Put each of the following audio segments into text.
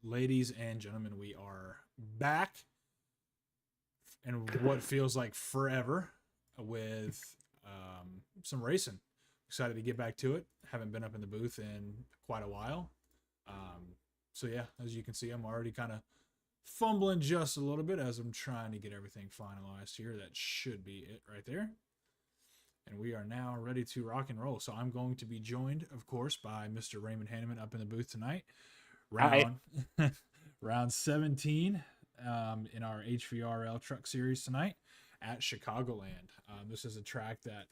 Ladies and gentlemen, we are back in what feels like forever with some racing. Excited to get back to it. Haven't been up in the booth in quite a while. So yeah, as you can see, I'm already kind of fumbling just a little bit as I'm trying to get everything finalized here. That should be it right there. And we are now ready to rock and roll. So I'm going to be joined, of course, by Mr. Raymond Hanneman up in the booth tonight. Hi. Round round 17 in our HVRL truck series tonight at Chicagoland. This is a track that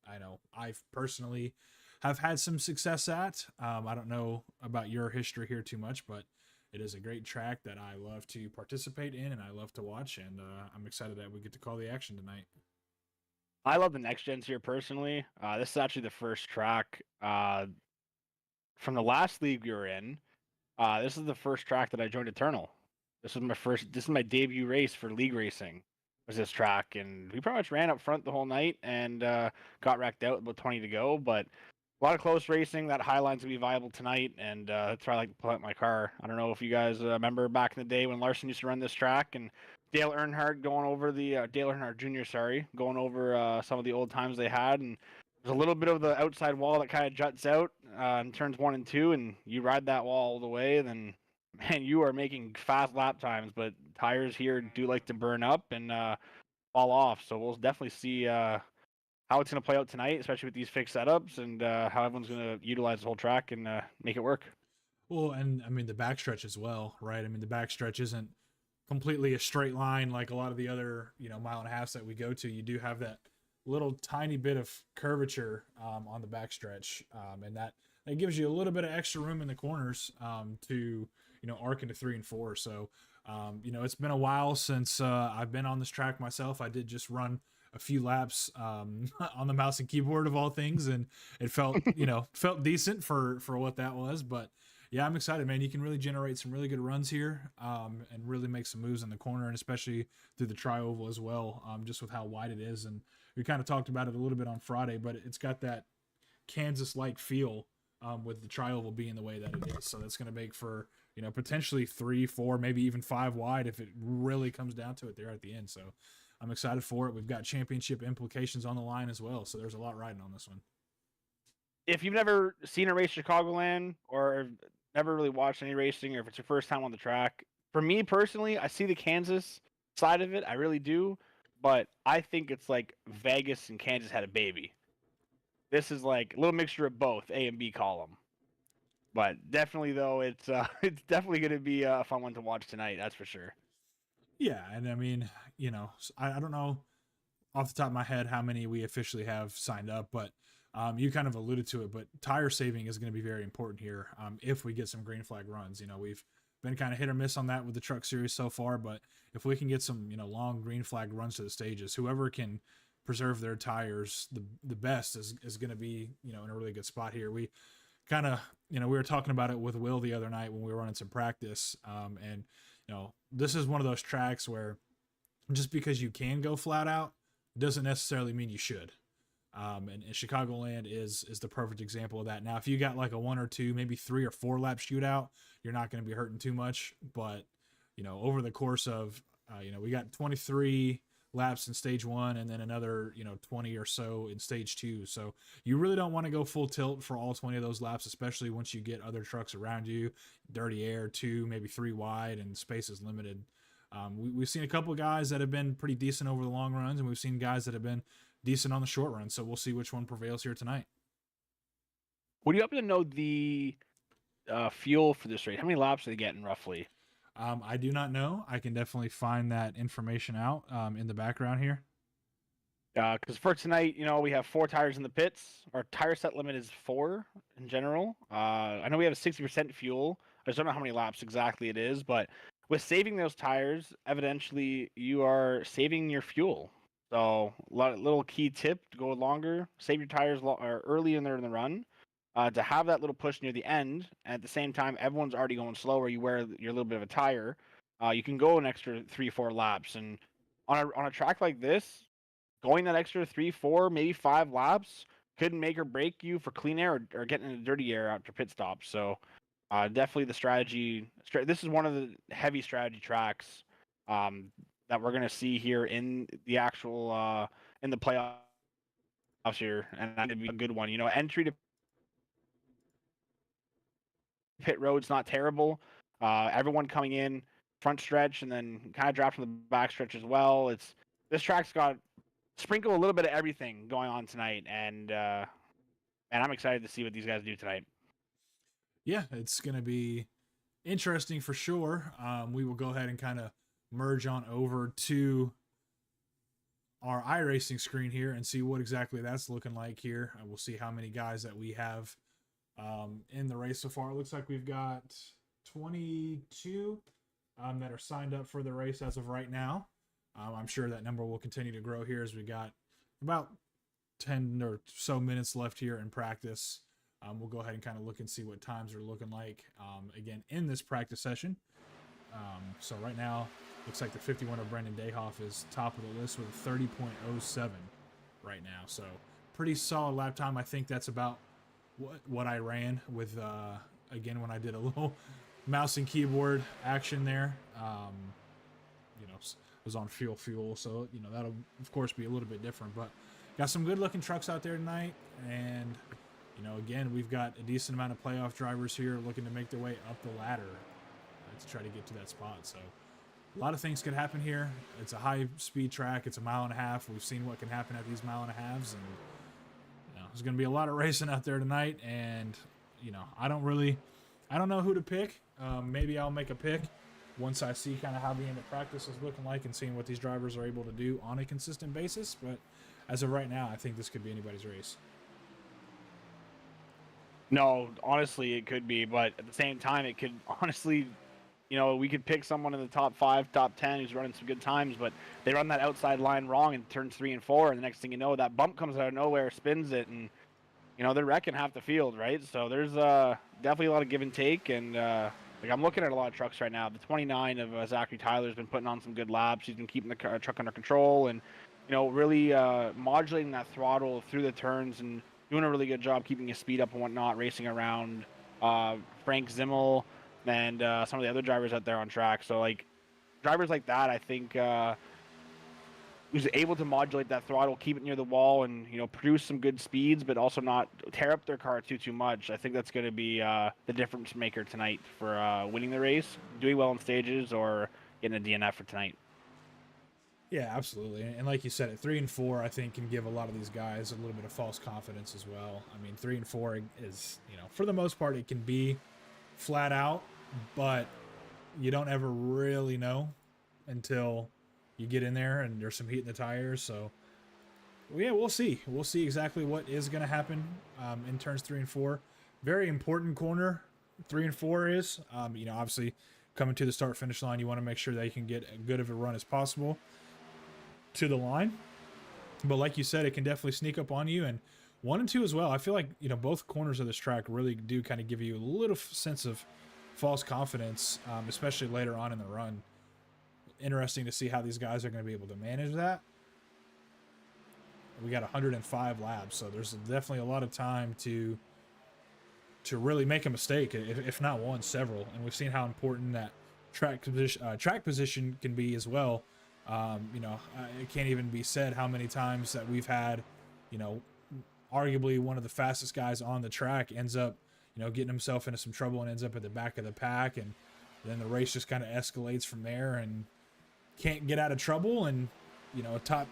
I know I've personally have had some success at. I don't know about your history here too much, but it is a great track that I love to participate in and I love to watch. And I'm excited that we get to call the action tonight. I love the next gens here personally. This is actually the first track from the last league we were in. This is the first track that I joined Eternal. This is my debut race for league racing. Was this track, and we pretty much ran up front the whole night and got wrecked out about 20 to go. But a lot of close racing. That Highline's gonna be viable tonight, and that's why I like to pull out my car. I don't know if you guys remember back in the day when Larson used to run this track, and Dale Earnhardt going over the Dale Earnhardt Jr. Sorry, going over some of the old times they had, and there's a little bit of the outside wall that kind of juts out in turns 1 and 2, and you ride that wall all the way, then man, you are making fast lap times, but tires here do like to burn up and fall off. So we'll definitely see how it's going to play out tonight, especially with these fixed setups and how everyone's going to utilize the whole track and make it work. Well, and I mean the backstretch as well, right? I mean the backstretch isn't completely a straight line like a lot of the other, mile and a halves that we go to. You do have that little tiny bit of curvature on the backstretch, and that gives you a little bit of extra room in the corners to arc into 3 and 4. So it's been a while since I've been on this track myself. I did just run a few laps on the mouse and keyboard of all things, and it felt felt decent for what that was. But yeah, I'm excited, man. You can really generate some really good runs here, and really make some moves in the corner, and especially through the tri-oval as well, just with how wide it is. And we kind of talked about it a little bit on Friday, but it's got that Kansas-like feel with the tri-oval being the way that it is. So that's going to make for potentially 3, 4, maybe even 5 wide if it really comes down to it there at the end. So I'm excited for it. We've got championship implications on the line as well, so there's a lot riding on this one. If you've never seen a race Chicagoland or never really watched any racing, or if it's your first time on the track, for me personally, I see the Kansas side of it. I really do, but I think it's like Vegas and Kansas had a baby. This is like a little mixture of both A and B column. But definitely, though, it's it's definitely going to be a fun one to watch tonight. That's for sure. Yeah, and I mean, I don't know off the top of my head how many we officially have signed up, but you kind of alluded to it. But tire saving is going to be very important here if we get some green flag runs. We've been kind of hit or miss on that with the truck series so far, but if we can get some long green flag runs to the stages, whoever can preserve their tires the best is going to be in a really good spot here. We kind of we were talking about it with Will the other night when we were running some practice, and this is one of those tracks where just because you can go flat out doesn't necessarily mean you should. And Chicagoland is the perfect example of that. Now, if you got like a 1 or 2, maybe 3 or 4 lap shootout, you're not going to be hurting too much. But over the course of we got 23 laps in stage 1, and then another 20 or so in stage 2. So you really don't want to go full tilt for all 20 of those laps, especially once you get other trucks around you, dirty air, 2, maybe 3 wide, and space is limited. We've seen a couple of guys that have been pretty decent over the long runs, and we've seen guys that have been decent on the short run. So we'll see which one prevails here tonight. Would you happen to know the fuel for this race? How many laps are they getting roughly? I do not know. I can definitely find that information out in the background here. Because for tonight, we have 4 tires in the pits. Our tire set limit is 4 in general. I know we have a 60% fuel. I just don't know how many laps exactly it is, but with saving those tires, evidently you are saving your fuel. So, little key tip to go longer: save your tires early in there in the run. To have that little push near the end, and at the same time, everyone's already going slower. You wear your little bit of a tire. You can go an extra 3, 4 laps, and on a track like this, going that extra 3, 4, maybe 5 laps could make or break you for clean air or getting into dirty air after pit stops. So, definitely the strategy. This is one of the heavy strategy tracks that we're going to see here in the actual in the playoffs here, and that'd be a good one. Entry to pit road's not terrible. Everyone coming in front stretch and then kind of drops from the back stretch as well. This track's got sprinkle a little bit of everything going on tonight, and I'm excited to see what these guys do tonight. Yeah, it's going to be interesting for sure. We will go ahead and kind of merge on over to our iRacing screen here and see what exactly that's looking like here. We'll see how many guys that we have in the race so far. It looks like we've got 22 that are signed up for the race as of right now. I'm sure that number will continue to grow here as we got about 10 or so minutes left here in practice. We'll go ahead and kind of look and see what times are looking like again in this practice session. So right now, looks like the 51 of Brendan Dayhoff is top of the list with a 30.07 right now. So pretty solid lap time. I think that's about what I ran with, again, when I did a little mouse and keyboard action there. Was on fuel. So, that'll, of course, be a little bit different. But got some good-looking trucks out there tonight. And, again, we've got a decent amount of playoff drivers here looking to make their way up the ladder. to try to get to that spot. So a lot of things could happen here. It's a high speed track. It's a mile and a half. We've seen what can happen at these mile and a halves, and there's going to be a lot of racing out there tonight. And I don't know who to pick. Maybe I'll make a pick once I see kind of how the end of practice is looking like and seeing what these drivers are able to do on a consistent basis. But as of right now, I think this could be anybody's race. No, honestly, it could be, but at the same time, it could honestly, we could pick someone in the top 5, top 10 who's running some good times, but they run that outside line wrong in turns 3 and 4, and the next thing you know, that bump comes out of nowhere, spins it, and they're wrecking half the field, right? So there's definitely a lot of give and take, and I'm looking at a lot of trucks right now. The 29 of Zachary Tyler's been putting on some good laps. He's been keeping the truck under control, and really modulating that throttle through the turns and doing a really good job keeping his speed up and whatnot, racing around Frank Zimmel and some of the other drivers out there on track. So drivers like that, I think who's able to modulate that throttle, keep it near the wall, and produce some good speeds, but also not tear up their car too much. I think that's going to be the difference maker tonight for winning the race, doing well on stages, or getting a DNF for tonight. Yeah, absolutely. And like you said, at 3 and 4, I think can give a lot of these guys a little bit of false confidence as well. I mean, 3 and 4 is, for the most part, it can be flat out, but you don't ever really know until you get in there and there's some heat in the tires. So yeah, we'll see. We'll see exactly what is going to happen in turns 3 and 4. Very important corner 3 and 4 is. Obviously coming to the start finish line, you want to make sure that you can get as good of a run as possible to the line. But like you said, it can definitely sneak up on you. And 1 and 2 as well. I feel like both corners of this track really do kind of give you a little sense of false confidence, especially later on in the run. Interesting to see how these guys are going to be able to manage that. We got 105 laps, so there's definitely a lot of time to really make a mistake, if not one, several. And we've seen how important that track position can be as well. It can't even be said how many times that we've had, arguably one of the fastest guys on the track ends up, getting himself into some trouble and ends up at the back of the pack, and then the race just kind of escalates from there and can't get out of trouble, and a top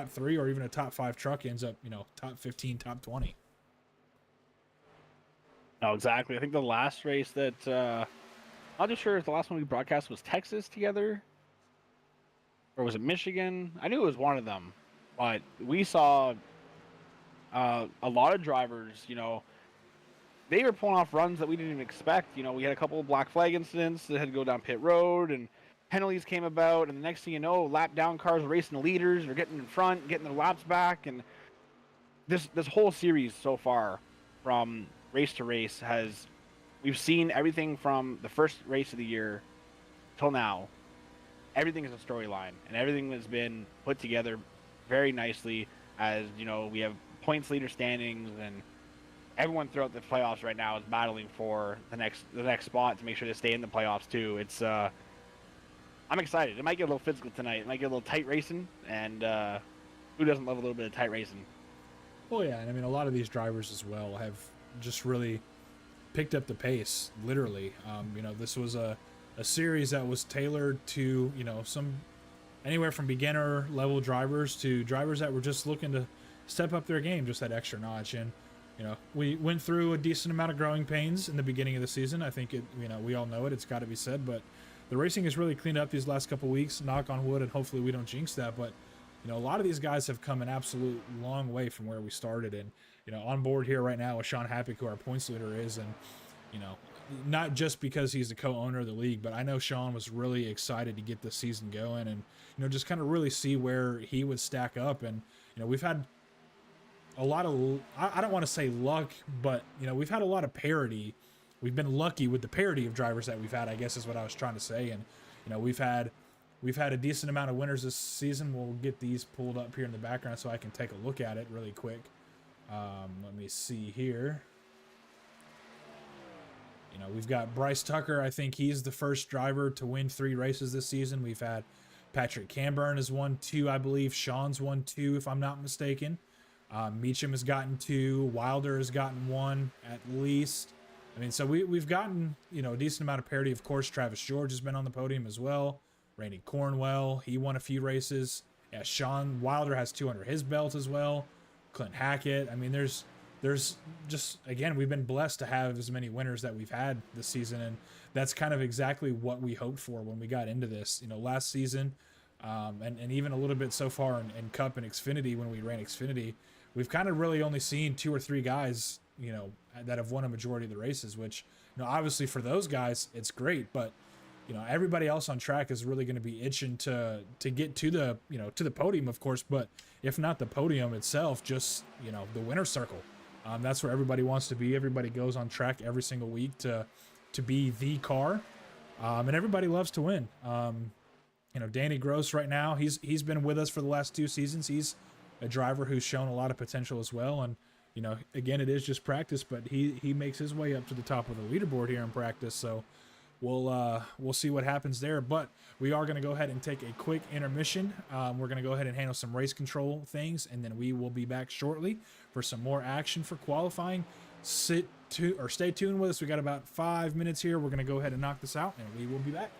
3 or even a top 5 truck ends up top 15, top 20. No, exactly. I think the last race that not too sure if the last one we broadcast was Texas together, or was it Michigan? I knew it was one of them, but we saw a lot of drivers, they were pulling off runs that we didn't even expect. We had a couple of black flag incidents that had to go down pit road, and penalties came about, and the next thing you know, lap down cars were racing the leaders, they're getting in front, getting their laps back, and this whole series so far, from race to race, we've seen everything from the first race of the year till now. Everything is a storyline, and everything has been put together very nicely. As we have points leader standings, and everyone throughout the playoffs right now is battling for the next spot to make sure they stay in the playoffs too. It's I'm excited. It might get a little physical tonight. It might get a little tight racing, and who doesn't love a little bit of tight racing? Oh yeah, and I mean a lot of these drivers as well have just really picked up the pace. Literally, this was a series that was tailored to some anywhere from beginner level drivers to drivers that were just looking to step up their game just that extra notch. And we went through a decent amount of growing pains in the beginning of the season. I think we all know it. It's got to be said, but the racing has really cleaned up these last couple weeks. Knock on wood, and hopefully we don't jinx that. But a lot of these guys have come an absolute long way from where we started. And on board here right now with Sean Happick, who our points leader is, and not just because he's the co-owner of the league, but I know Sean was really excited to get this season going and just kind of really see where he would stack up. And we've had a lot of, I don't want to say luck, but we've had a lot of parity. We've been lucky with the parity of drivers that we've had, I guess is what I was trying to say. And we've had a decent amount of winners this season. We'll get these pulled up here in the background so I can take a look at it really quick. Let me see here. We've got Bryce Tucker. I think he's the first driver to win 3 races this season. We've had Patrick Camburn has won 2, I believe. Sean's won 2, if I'm not mistaken. Meacham has gotten 2. Wilder has gotten 1 at least. I mean, so we've gotten, you know, a decent amount of parity. Of course, Travis George has been on the podium as well. Randy Cornwell, he won a few races. Yeah, Sean Wilder has 2 under his belt as well. Clint Hackett. I mean, there's just, again, we've been blessed to have as many winners that we've had this season, and that's kind of exactly what we hoped for when we got into this. You know, last season, and even a little bit so far in Cup and Xfinity when we ran Xfinity, we've kind of really only seen 2 or 3 guys, you know, that have won a majority of the races, which, you know, obviously for those guys it's great, but you know, everybody else on track is really going to be itching to get to the, you know, to the podium, of course, but if not the podium itself, just, you know, the winner's circle. That's where everybody wants to be. Everybody goes on track every single week to be the car, and everybody loves to win. You know, Danny Gross right now, he's been with us for the last 2 seasons. He's a driver who's shown a lot of potential as well, and you know, again, it is just practice, but he makes his way up to the top of the leaderboard here in practice. So we'll see what happens there. But we are going to go ahead and take a quick intermission. We're going to go ahead and handle some race control things, and then we will be back shortly for some more action for qualifying. Stay tuned with us. We got about 5 minutes here. We're going to go ahead and knock this out, and we will be back.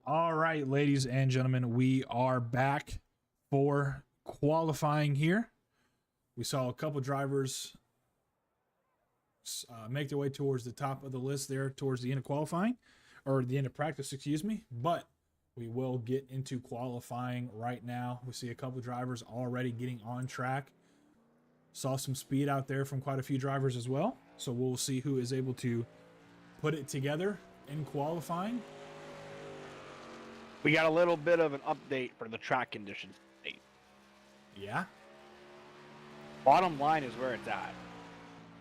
All right, ladies and gentlemen, we are back for qualifying here. We saw a couple drivers make their way towards the top of the list there towards the end of qualifying, or the end of practice, excuse me. But we will get into qualifying right now. We see a couple drivers already getting on track. Saw some speed out there from quite a few drivers as well. So we'll see who is able to put it together in qualifying. We got a little bit of an update for the track conditions. Yeah. Bottom line is where it's at.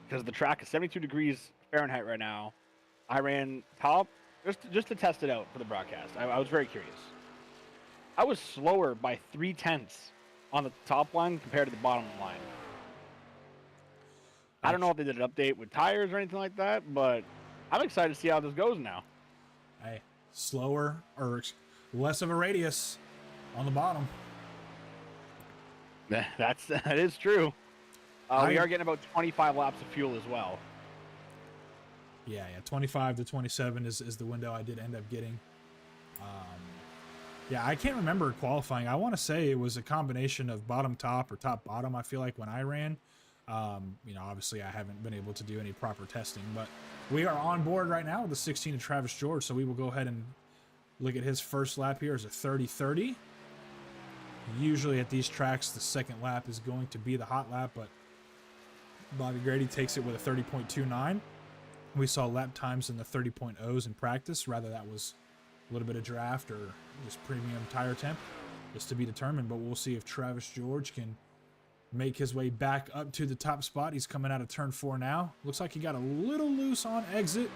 Because the track is 72 degrees Fahrenheit right now. I ran top just to test it out for the broadcast. I was very curious. I was slower by 0.3 on the top line compared to the bottom line. I don't know if they did an update with tires or anything like that, but I'm excited to see how this goes now. Hey, slower or less of a radius on the bottom. That is true. We are getting about 25 laps of fuel as well. Yeah, 25 to 27 is the window I did end up getting. Yeah, I can't remember qualifying. I want to say it was a combination of bottom top or top bottom. I feel like when I ran, obviously I haven't been able to do any proper testing, but we are on board right now with the 16 of Travis George. So we will go ahead and look at his first lap here as a 30-30. Usually at these tracks, the second lap is going to be the hot lap, but Bobby Grady takes it with a 30.29. We saw lap times in the 30.0s in practice. Rather, that was a little bit of draft or just premium tire temp. Just to be determined, but we'll see if Travis George can make his way back up to the top spot. He's coming out of turn 4 now. Looks like he got a little loose on exit.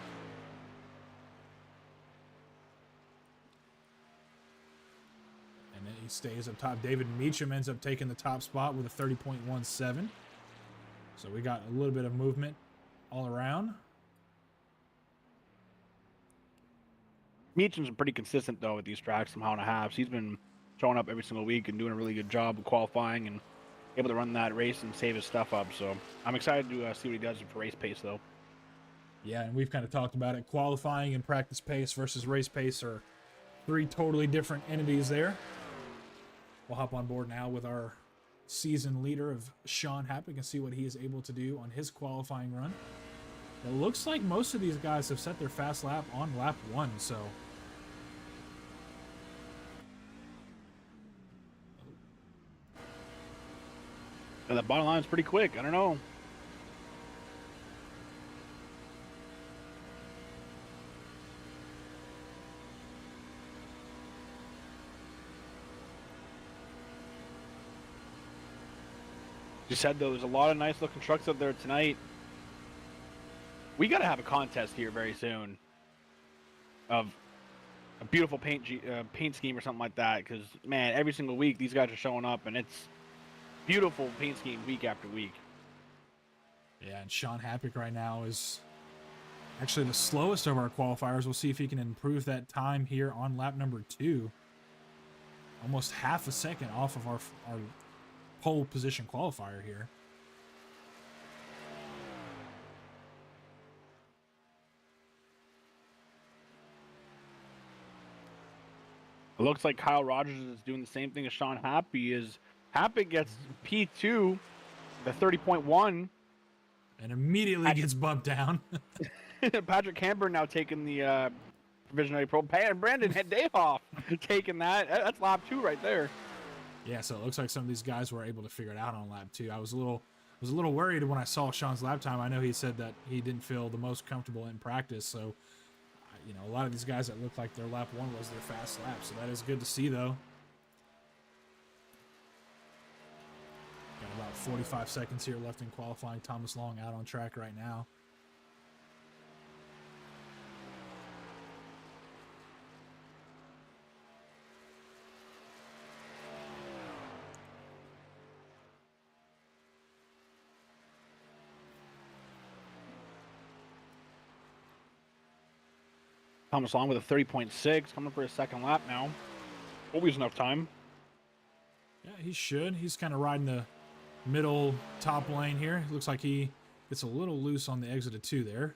And then he stays up top. David Meacham ends up taking the top spot with a 30.17. So we got a little bit of movement all around. Meacham's been pretty consistent, though, with these tracks, somehow and a half. He's been showing up every single week and doing a really good job of qualifying and able to run that race and save his stuff up. So I'm excited to see what he does for race pace, though. Yeah, and we've kind of talked about it. Qualifying and practice pace versus race pace are three totally different entities there. We'll hop on board now with our season leader of Sean Happick and see what he is able to do on his qualifying run. It looks like most of these guys have set their fast lap on lap 1, so... And the bottom line is pretty quick. I don't know. You said, though, there's a lot of nice looking trucks out there tonight. We got to have a contest here very soon of a beautiful paint scheme or something like that. Because, man, every single week these guys are showing up, and it's beautiful paint scheme week after week. Yeah, and Sean Happick right now is actually the slowest of our qualifiers. We'll see if he can improve that time here on lap number 2. Almost half a second off of our pole position qualifier here. It looks like Kyle Rogers is doing the same thing as Sean Happy. Happick gets P2, the 30.1. And immediately gets bumped down. Patrick Camber now taking the provisionary pro. Brandon had day off taking that. That's lap 2 right there. Yeah, so it looks like some of these guys were able to figure it out on lap 2. I was a little worried when I saw Sean's lap time. I know he said that he didn't feel the most comfortable in practice, so a lot of these guys that looked like their lap 1 was their fast lap, so that is good to see, though. Got about 45 seconds here left in qualifying. Thomas Long out on track right now. Thomas Long with a 30.6, coming for his second lap now. Always enough time. Yeah, he should. He's kind of riding the middle top lane here. It looks like he gets a little loose on the exit of 2 there.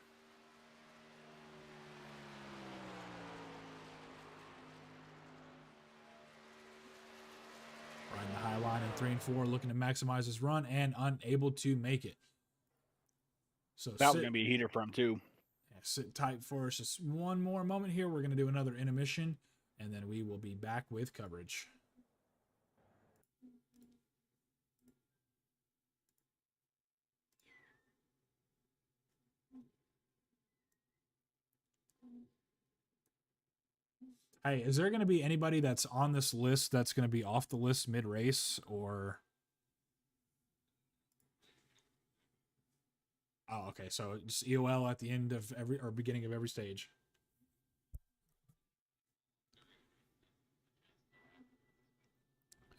3 and 4 looking to maximize his run and unable to make it. So that was going to be a heater for him, too. Sit tight for us just one more moment here. We're going to do another intermission, and then we will be back with coverage. Hey, is there going to be anybody that's on this list that's going to be off the list mid-race, or... Oh, okay, so just EOL at the end of every, or beginning of every stage.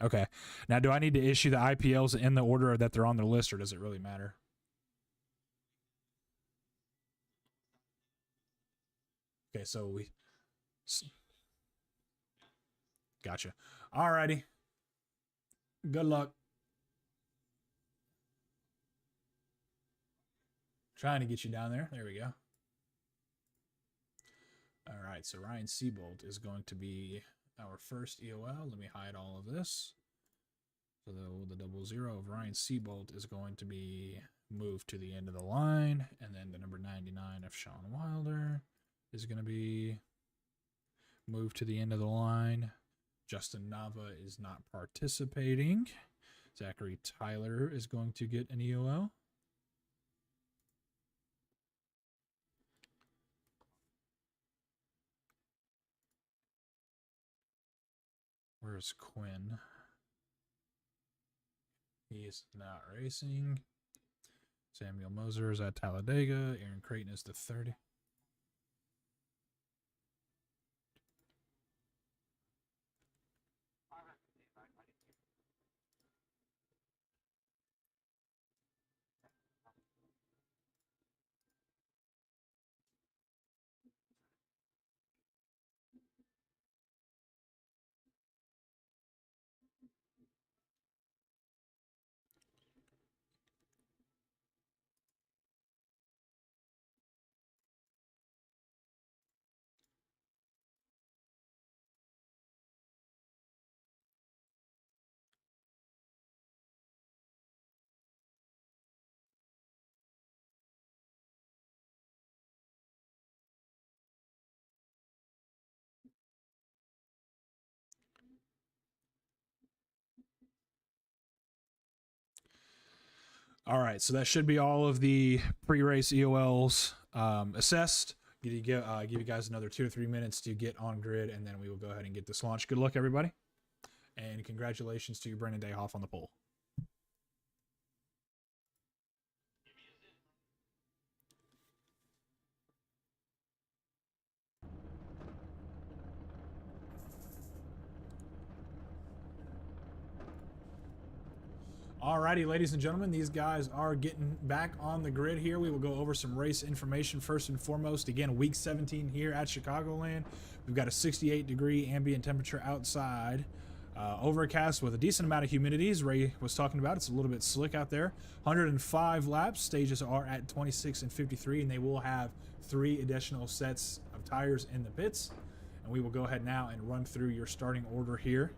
Okay. Now, do I need to issue the IPLs in the order that they're on the list, or does it really matter? Okay, so we... Gotcha. Alrighty. Good luck. Trying to get you down there. There we go. All right, so Ryan Seabolt is going to be our first EOL. Let me hide all of this. So the 00 of Ryan Seabolt is going to be moved to the end of the line, and then the number 99 of Sean Wilder is going to be moved to the end of the line. Justin Nava is not participating. Zachary Tyler is going to get an EOL. Where's Quinn? He's not racing. Samuel Moser is at Talladega. Aaron Creighton is the 30. All right, so that should be all of the pre-race EOLs assessed. Give you guys another 2 or 3 minutes to get on grid, and then we will go ahead and get this launched. Good luck, everybody, and congratulations to Brendan Dayhoff on the pole. Alrighty, ladies and gentlemen, these guys are getting back on the grid here. We will go over some race information first and foremost. Again, week 17 here at Chicagoland. We've got a 68-degree ambient temperature outside. Overcast with a decent amount of humidity, as Ray was talking about. It's a little bit slick out there. 105 laps. Stages are at 26 and 53, and they will have 3 additional sets of tires in the pits. And we will go ahead now and run through your starting order here.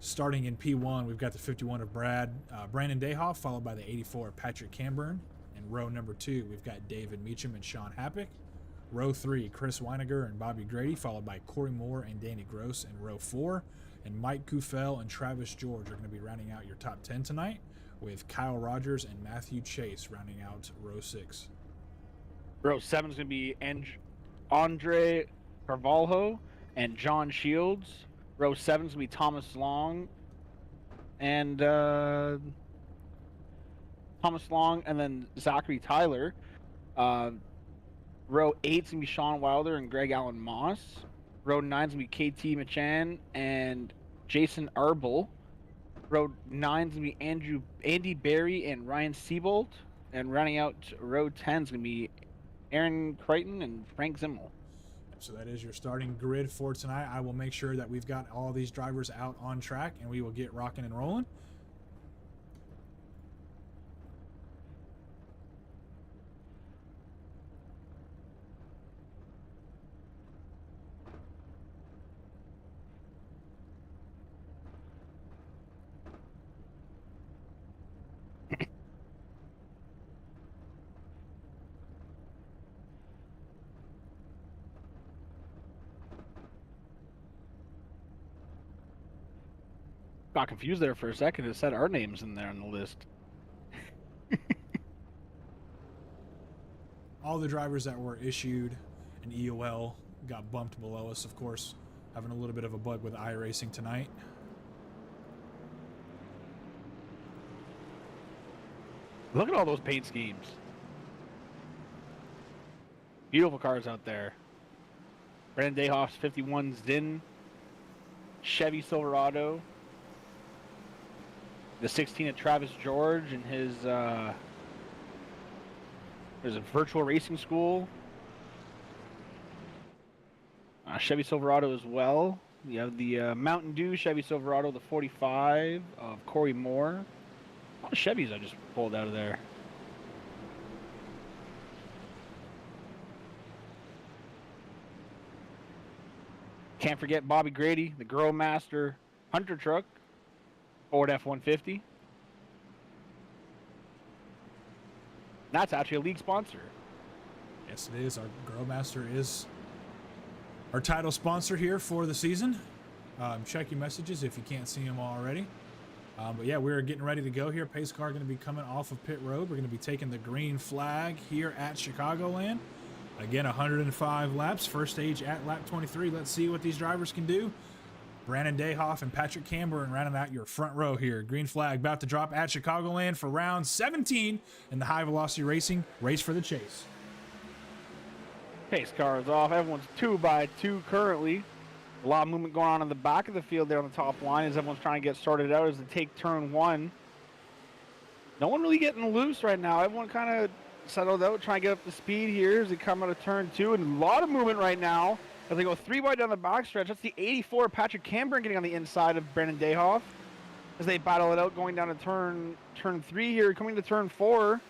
Starting in P1, we've got the 51 of Brandon Dayhoff, followed by the 84 of Patrick Camburn. In row number 2, we've got David Meacham and Sean Happick. Row 3, Chris Weiniger and Bobby Grady, followed by Corey Moore and Danny Gross in row 4. And Mike Kufel and Travis George are going to be rounding out your top 10 tonight, with Kyle Rogers and Matthew Chase rounding out row 6. Row 7 is going to be Andre Carvalho and John Shields. Row 7 is going to be Thomas Long and then Zachary Tyler. Row 8 is going to be Sean Wilder and Greg Allen Moss. Row 9 is going to be KT Machan and Jason Arbel. Row 9 is going to be Andy Berry and Ryan Seabolt. And running out row 10 is going to be Aaron Creighton and Frank Zimmel. So that is your starting grid for tonight. I will make sure that we've got all these drivers out on track, and we will get rocking and rolling. Got confused there for a second. It said our names in there on the list. All the drivers that were issued an EOL got bumped below us, of course. Having a little bit of a bug with iRacing tonight. Look at all those paint schemes. Beautiful cars out there. Brandon Dayhoff's 51 Zin. Chevy Silverado. The 16 at Travis George and his there's a virtual racing school. Chevy Silverado as well. You have the Mountain Dew Chevy Silverado, the 45 of Corey Moore. A lot of Chevys I just pulled out of there. Can't forget Bobby Grady, the Grow Master Hunter truck, Ford F-150. That's actually a league sponsor. Yes, it is. Our Growmaster is our title sponsor here for the season. Check your messages if you can't see them already. But yeah, we're getting ready to go here. Pace car going to be coming off of pit road. We're going to be taking the green flag here at Chicagoland. Again, 105 laps. First stage at lap 23. Let's see what these drivers can do. Brandon Dayhoff and Patrick Camber rounding out your front row here. Green flag about to drop at Chicagoland for round 17 in the high velocity racing race for the chase. Pace car is off. Everyone's 2x2 currently. A lot of movement going on in the back of the field there on the top line as everyone's trying to get sorted out as they take turn one. No one really getting loose right now. Everyone kind of settled out, trying to get up to speed here as they come out of turn two. And a lot of movement right now as they go 3 wide down the backstretch. That's the 84 Patrick Camber getting on the inside of Brandon Dayhoff as they battle it out going down to turn 3 here, coming to turn 4.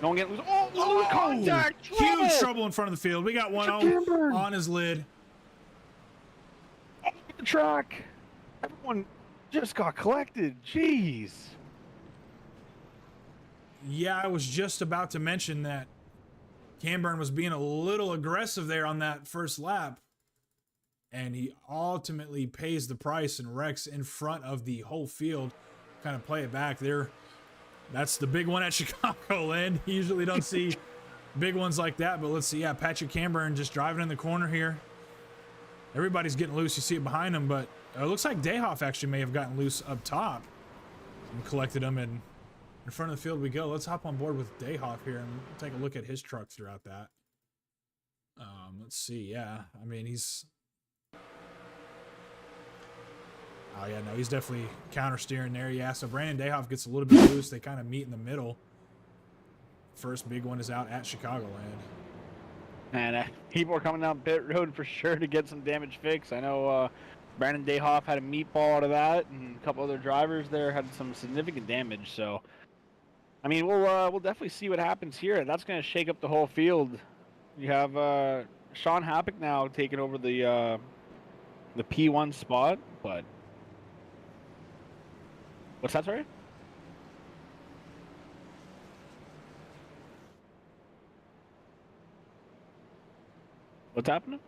No one getting loose. Oh, contact! Huge trouble in front of the field. We got one on his lid. The track. Everyone just got collected. Jeez. Yeah, I was just about to mention that Camburn was being a little aggressive there on that first lap. And he ultimately pays the price and wrecks in front of the whole field. Kind of play it back there. That's the big one at Chicagoland. You usually don't see big ones like that, but let's see. Yeah, Patrick Camburn just driving in the corner here. Everybody's getting loose. You see it behind him, but it looks like Dayhoff actually may have gotten loose up top and collected him. And in front of the field we go. Let's hop on board with Dayhoff here and take a look at his truck throughout that. Let's see. Yeah, I mean, he's... Oh, yeah, no, he's definitely counter steering there. Yeah, so Brandon Dayhoff gets a little bit loose. They kind of meet in the middle. First big one is out at Chicagoland. And people are coming down pit road for sure to get some damage fixed. I know Brandon Dayhoff had a meatball out of that, and a couple other drivers there had some significant damage. So, I mean, we'll definitely see what happens here. That's going to shake up the whole field. You have Sean Happick now taking over the P1 spot, but what's that, sorry? What's happening?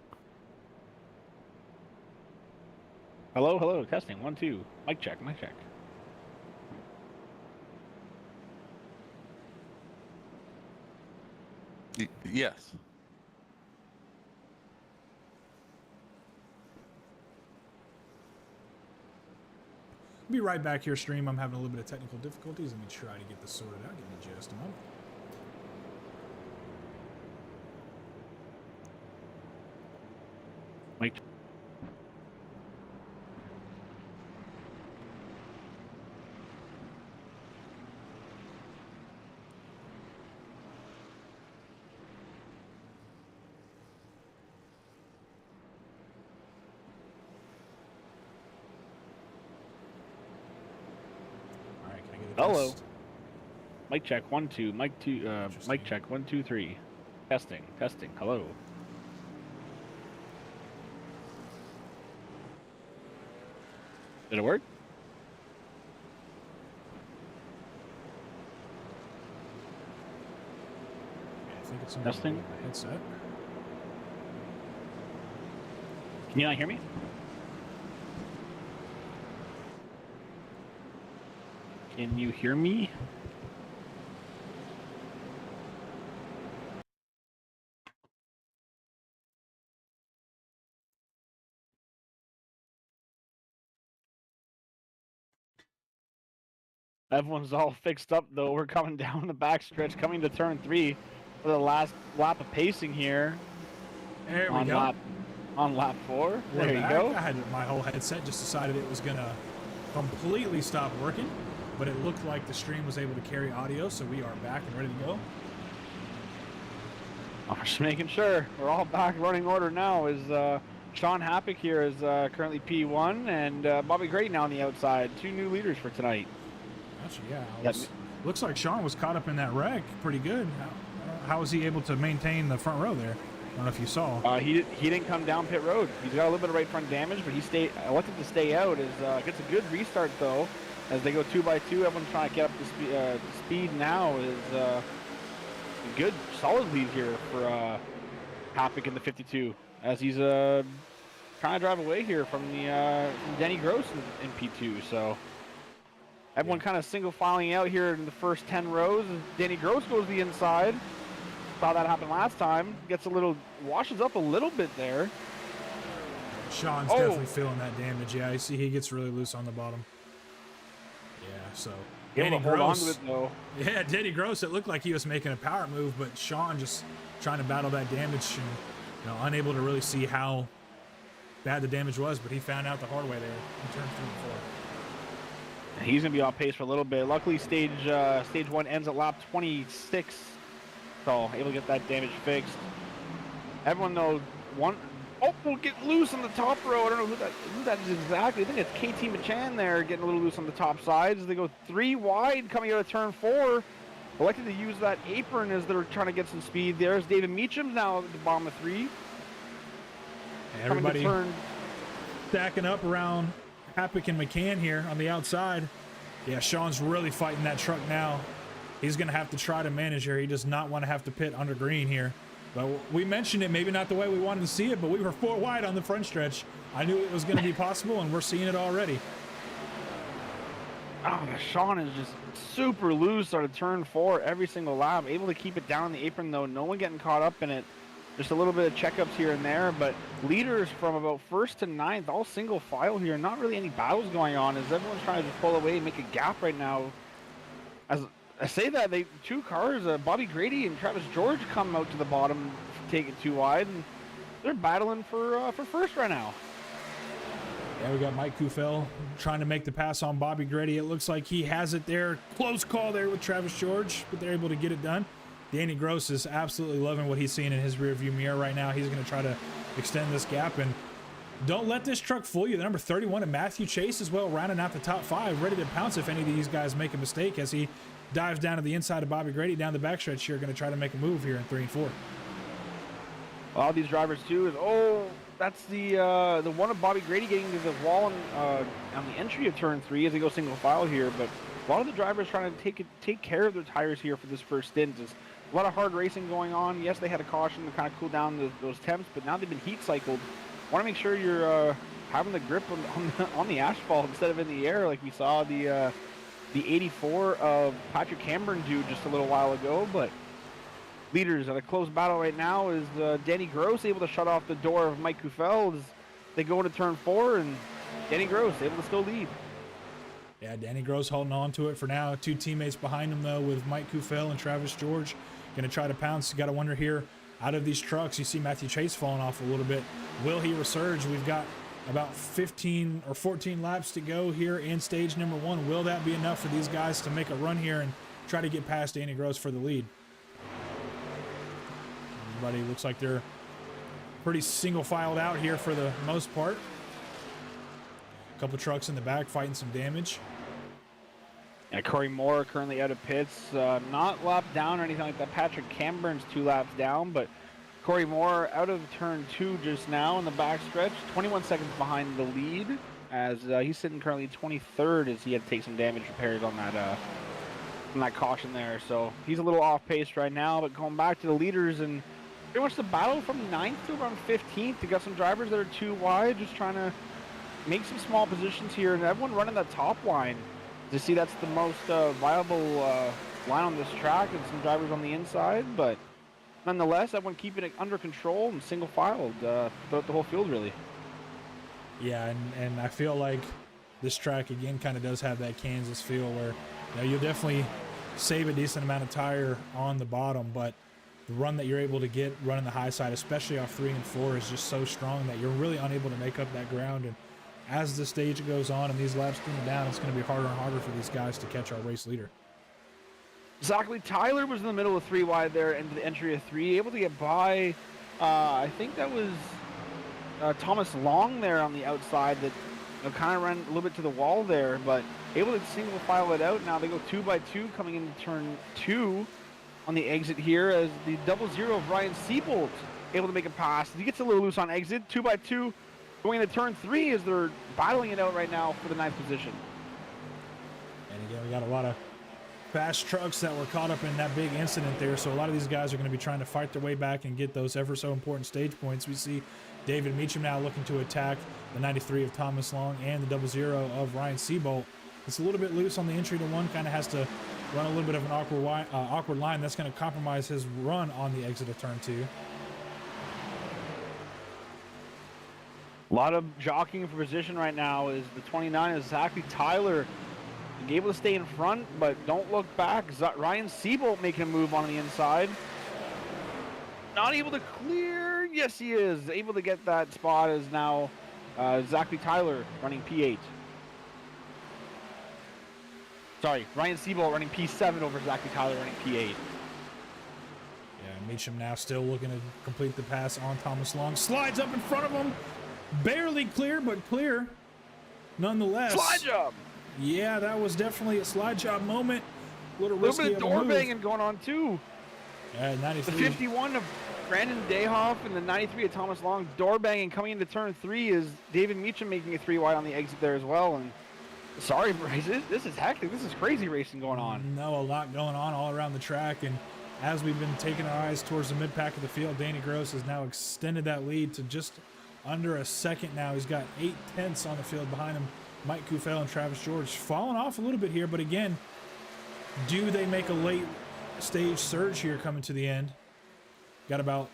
Hello, hello, testing, 1, 2. Mic check, mic check. Yes. Be right back here, stream. I'm having a little bit of technical difficulties. Let me try to get this sorted out. Give me just a moment. Mic. Hello. Mic check, 1, 2. Mic 2. Mic check, 1, 2, 3. Testing, testing. Hello. Did it work? Yeah, I think it's Testing. my headset. Can you not hear me? Can you hear me? Everyone's all fixed up though. We're coming down the backstretch, coming to turn 3 for the last lap of pacing here. There we go. On lap 4. We're There back. you go. I had my whole headset just decided it was gonna completely stop working, but it looked like the stream was able to carry audio, so we are back and ready to go. I'm just making sure we're all back running order now. Is Sean Happick here is currently P1, and Bobby Grady now on the outside. 2 new leaders for tonight. Actually, yeah. Looks like Sean was caught up in that wreck pretty good. How was he able to maintain the front row there? I don't know if you saw. He didn't come down pit road. He's got a little bit of right front damage, but he elected to stay out. Gets a good restart though, as they go 2x2. Everyone's trying to get up to speed now. Is a good solid lead here for Happick in the 52, as he's trying to drive away here from from Denny Gross in P2. So everyone kind of single filing out here in the first 10 rows. Denny Gross goes the inside. Saw that happen last time. Washes up a little bit there. Sean's definitely feeling that damage. Yeah, I see he gets really loose on the bottom. Yeah, so Danny Gross, hold on to it though. Yeah, Danny Gross, it looked like he was making a power move, but Sean just trying to battle that damage and unable to really see how bad the damage was, but he found out the hard way there in turn 3 and 4. He's gonna be off pace for a little bit. Luckily, stage 1 ends at lap 26. So able to get that damage fixed. Everyone knows we'll get loose on the top row. I don't know who that is exactly. I think it's KT Machan there getting a little loose on the top sides. They go 3 wide coming out of turn 4. Elected to use that apron as they're trying to get some speed. There's David Meacham now at the bottom of 3. Everybody stacking up around Happick and McCann here on the outside. Yeah, Sean's really fighting that truck now. He's going to have to try to manage here. He does not want to have to pit under green here. But we mentioned it, maybe not the way we wanted to see it, but we were 4 wide on the front stretch. I knew it was going to be possible, and we're seeing it already. Oh, Sean is just super loose out of turn 4 every single lap. Able to keep it down on the apron, though. No one getting caught up in it. Just a little bit of checkups here and there, but leaders from about 1st to 9th, all single file here. Not really any battles going on, as everyone's trying to just pull away and make a gap right now. As I say that, 2 cars, Bobby Grady and Travis George, come out to the bottom, take it 2 wide, and they're battling for first right now. Yeah, we got Mike Kufel trying to make the pass on Bobby Grady. It looks like he has it there. Close call there with Travis George, but they're able to get it done. Danny Gross is absolutely loving what he's seeing in his rearview mirror right now. He's going to try to extend this gap, and don't let this truck fool you. The number 31 and Matthew Chase as well, rounding out the top 5, ready to pounce if any of these guys make a mistake as he dives down to the inside of Bobby Grady down the backstretch here, going to try to make a move here in 3 and 4. All these drivers too is that's the one of Bobby Grady getting to the wall on the entry of turn 3 as they go single file here. But a lot of the drivers trying to take care of their tires here for this first stint. There's a lot of hard racing going on. Yes, they had a caution to kind of cool down those temps, but now they've been heat cycled. Want to make sure you're having the grip on the asphalt instead of in the air, like we saw the 84 of Patrick Camburn do just a little while ago. But leaders at a close battle right now is Danny Gross able to shut off the door of Mike Kufel as they go into turn 4, and Danny Gross able to still lead. Yeah, Danny Gross holding on to it for now. 2 teammates behind him, though, with Mike Kufel and Travis George. Going to try to pounce. You got to wonder here, out of these trucks, you see Matthew Chase falling off a little bit. Will he resurge? We've got about 15 or 14 laps to go here in stage number 1. Will that be enough for these guys to make a run here and try to get past Danny Gross for the lead? Everybody looks like they're pretty single filed out here for the most part. A couple trucks in the back fighting some damage. Yeah, Corey Moore currently out of pits, not lapped down or anything like that. Patrick Camburn's 2 laps down, but Corey Moore out of turn 2 just now in the backstretch, 21 seconds behind the lead, as he's sitting currently 23rd as he had to take some damage repairs on that caution there. So he's a little off pace right now, but going back to the leaders and pretty much the battle from 9th to around 15th. You got some drivers that are 2 wide, just trying to make some small positions here, and everyone running that top line. To see that's the most viable line on this track, and some drivers on the inside, but nonetheless, everyone keeping it under control and single filed throughout the whole field, really. Yeah, and I feel like this track again kind of does have that Kansas feel where you'll definitely save a decent amount of tire on the bottom, but the run that you're able to get running the high side, especially off 3 and 4, is just so strong that you're really unable to make up that ground. And as the stage goes on and these laps come down, it's going to be harder and harder for these guys to catch our race leader. Exactly. Tyler was in the middle of 3 wide there into the entry of 3, able to get by. I think that was Thomas Long there on the outside that kind of ran a little bit to the wall there, but able to single file it out. Now they go 2 by 2 coming into turn 2 on the exit here as the 00 of Ryan Siebold able to make a pass. He gets a little loose on exit. 2 by 2 going into turn 3 as they're battling it out right now for the 9th position. And again, we got a lot of fast trucks that were caught up in that big incident there, so a lot of these guys are going to be trying to fight their way back and get those ever so important stage points. We see David Meacham now looking to attack the 93 of Thomas Long and the 00 of Ryan Seabolt. It's a little bit loose on the entry to 1, kind of has to run a little bit of an awkward line. That's going to compromise his run on the exit of turn 2. A lot of jockeying for position right now is the 29 is Zachary Tyler. Able to stay in front, but don't look back. Ryan Seabolt making a move on the inside. Not able to clear. Yes, he is. Able to get that spot is now Zachary Tyler running P8. Sorry, Ryan Seabolt running P7 over Zachary Tyler running P8. Yeah, Meacham now still looking to complete the pass on Thomas Long. Slides up in front of him. Barely clear, but clear nonetheless. Slide job. Yeah, that was definitely a slide job moment. A little bit of door banging going on too. Yeah, 93. The 51 of Brandon Dayhoff and the 93 of Thomas Long door banging coming into turn 3 is David Meacham making a 3 wide on the exit there as well. And sorry, Bryce, this is hectic. This is crazy racing going on. No, a lot going on all around the track. And as we've been taking our eyes towards the mid-pack of the field, Danny Gross has now extended that lead to just under a second now. He's got 8 tenths on the field behind him. Mike Kufel and Travis George falling off a little bit here, but again, do they make a late stage surge here coming to the end? Got about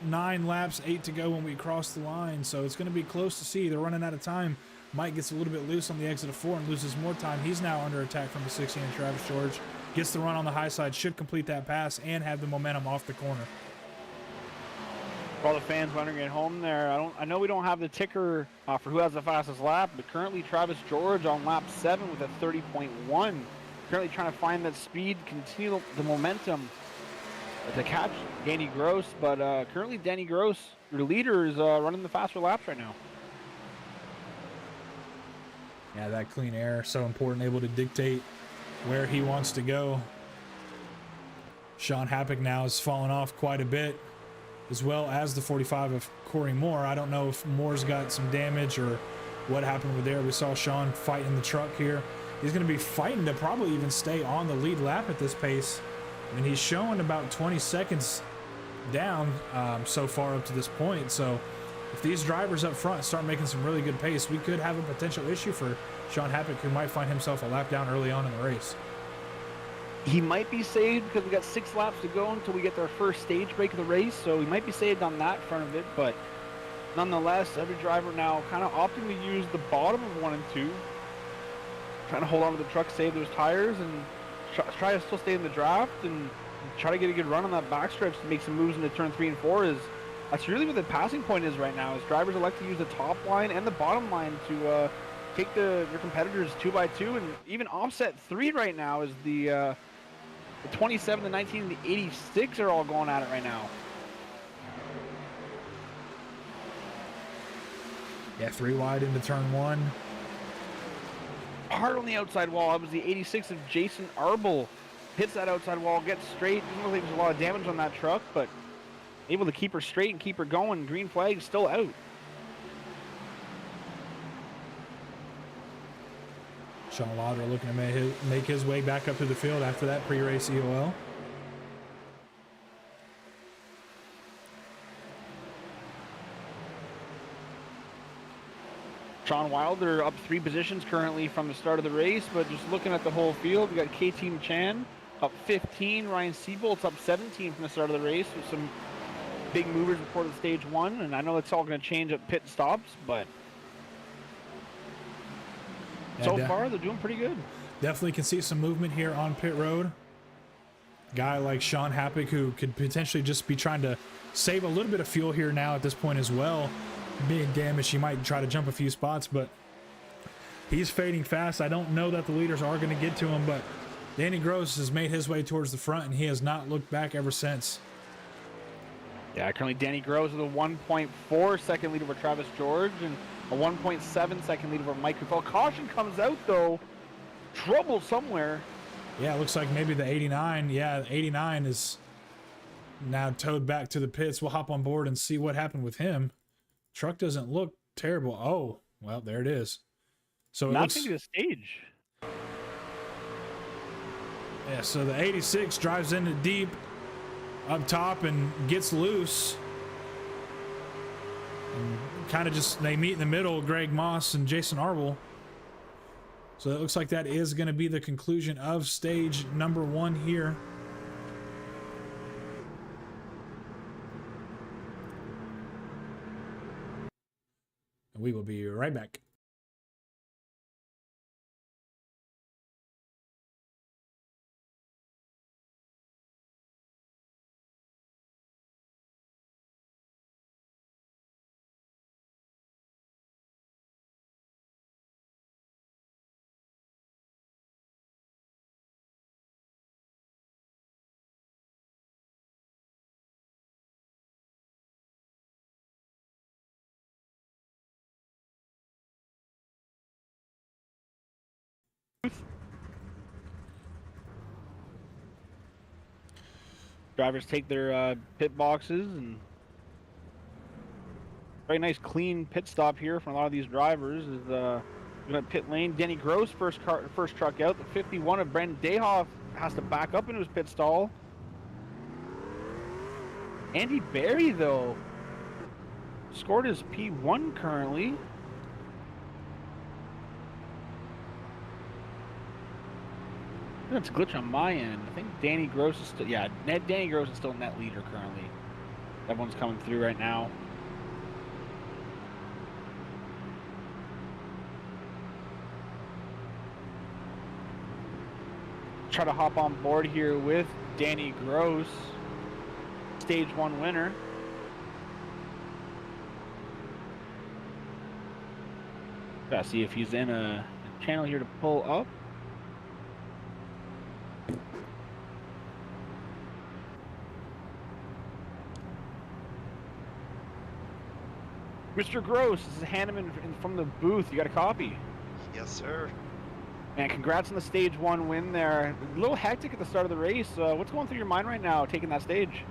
9 laps, 8 to go when we cross the line, so it's going to be close to see. They're running out of time. Mike gets a little bit loose on the exit of 4 and loses more time. He's now under attack from the 16 and Travis George. Gets the run on the high side, should complete that pass and have the momentum off the corner. For all the fans wondering at home there, I know we don't have the ticker for who has the fastest lap, but currently Travis George on lap 7 with a 30.1. Currently trying to find that speed, continue the momentum to catch Danny Gross, but currently Danny Gross, your leader, is running the faster laps right now. Yeah, that clean air, so important, able to dictate where he wants to go. Sean Happick now has fallen off quite a bit, as well as the 45 of Corey Moore. I don't know if Moore's got some damage or what happened with there. We saw Sean fighting the truck here. He's going to be fighting to probably even stay on the lead lap at this pace. I mean, he's showing about 20 seconds down so far up to this point. So if these drivers up front start making some really good pace, we could have a potential issue for Sean Happick, who might find himself a lap down early on in the race. He might be saved because we got 6 laps to go until we get our first stage break of the race, so he might be saved on that front of it, but nonetheless, every driver now kind of opting to use the bottom of 1 and 2, trying to hold on to the truck, save those tires, and try to still stay in the draft and try to get a good run on that backstretch to make some moves into turn 3 and 4. That's really what the passing point is right now, is drivers elect to use the top line and the bottom line to take their competitors 2 by 2, and even offset 3 right now is the 27, the 19, and the 86 are all going at it right now. Yeah, 3 wide into turn 1. Hard on the outside wall. That was the 86 of Jason Arbel. Hits that outside wall, gets straight. Doesn't look like there's a lot of damage on that truck, but able to keep her straight and keep her going. Green flag still out. Sean Lauder looking to make his way back up to the field after that pre-race EOL. Sean Wilder up 3 positions currently from the start of the race, but just looking at the whole field, we got KT Chan up 15, Ryan Seabolt's up 17 from the start of the race with some big movers before the stage 1, and I know it's all going to change at pit stops, but so far they're doing pretty good. Definitely can see some movement here on pit road. Guy like Sean Happick, who could potentially just be trying to save a little bit of fuel here now at this point as well. Being damaged, he might try to jump a few spots, but he's fading fast. I don't know that the leaders are going to get to him, but Danny Gross has made his way towards the front, and he has not looked back ever since. Yeah, currently Danny Gross with a 1.4 second lead over Travis George and a 1.7 second lead over Mike Ruffel. Caution comes out, though. Trouble somewhere. Yeah, it looks like maybe the 89. Yeah, 89 is now towed back to the pits. We'll hop on board and see what happened with him. Truck doesn't look terrible. Oh, well, there it is. So it looks... Not the stage. Yeah, so the 86 drives into deep up top and gets loose. And kind of just, they meet in the middle, Greg Moss and Jason Arbel. So it looks like that is going to be the conclusion of stage number 1 here. And we will be right back. Drivers take their pit boxes, and very nice clean pit stop here from a lot of these drivers. Is going to pit lane. Denny Gross first truck out. The 51 of Brendan Dayhoff has to back up into his pit stall. Andy Barry, though, scored his P1 currently. That's a glitch on my end. I think Danny Gross is still, Danny Gross is still net leader currently. Everyone's coming through right now. Try to hop on board here with Danny Gross, stage 1 winner. Gotta see if he's in a channel here to pull up. Mr. Gross, this is Hanneman from the booth. You got a copy? Yes, sir. And congrats on the stage 1 win there. A little hectic at the start of the race. What's going through your mind right now, taking that stage?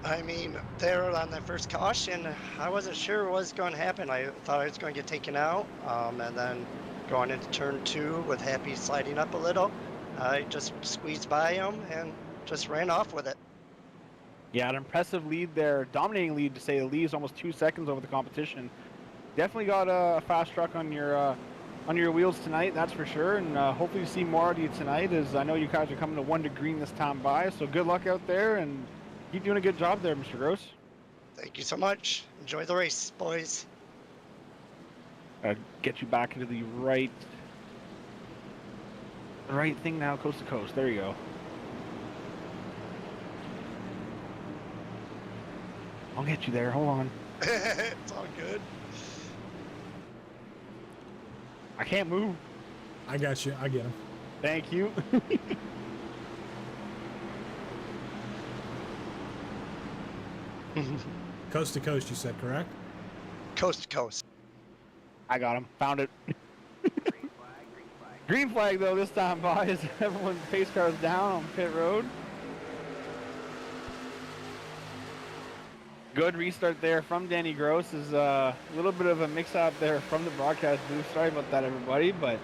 I mean, there on that first caution, I wasn't sure what was going to happen. I thought I was going to get taken out. And then going into turn 2 with Happy sliding up a little, I just squeezed by him and just ran off with it. Yeah, an impressive lead there. Dominating lead, to say the least, almost 2 seconds over the competition. Definitely got a fast truck on your wheels tonight, that's for sure. And hopefully you see more of you tonight, as I know you guys are coming to 1 to green this time by. So good luck out there, and keep doing a good job there, Mr. Gross. Thank you so much. Enjoy the race, boys. Get you back into the right thing now, coast to coast. There you go. I'll get you there. Hold on. It's all good. I can't move. I got you. I get him. Thank you. Coast to coast, you said, correct? Coast to coast. I got him. Found it. Green flag, though, this time, boys. Everyone's pace car's down on pit road. Good restart there from Danny Gross. Is a little bit of a mix-up there from the broadcast booth. Sorry about that, everybody. But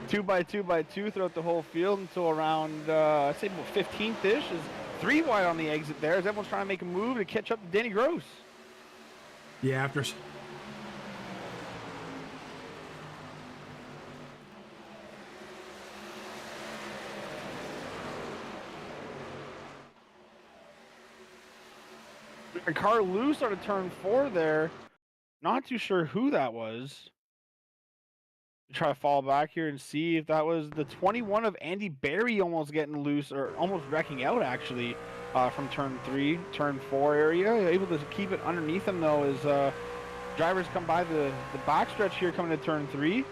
2x2 throughout the whole field until around, I'd say about 15th-ish. Is 3 wide on the exit there, as everyone's trying to make a move to catch up to Danny Gross. Yeah, A car loose out of turn 4 there. Not too sure who that was. Try to fall back here and see if that was the 21 of Andy Barry almost getting loose or almost wrecking out actually from turn 3, turn 4 area. Able to keep it underneath him though as drivers come by the backstretch here coming to turn 3.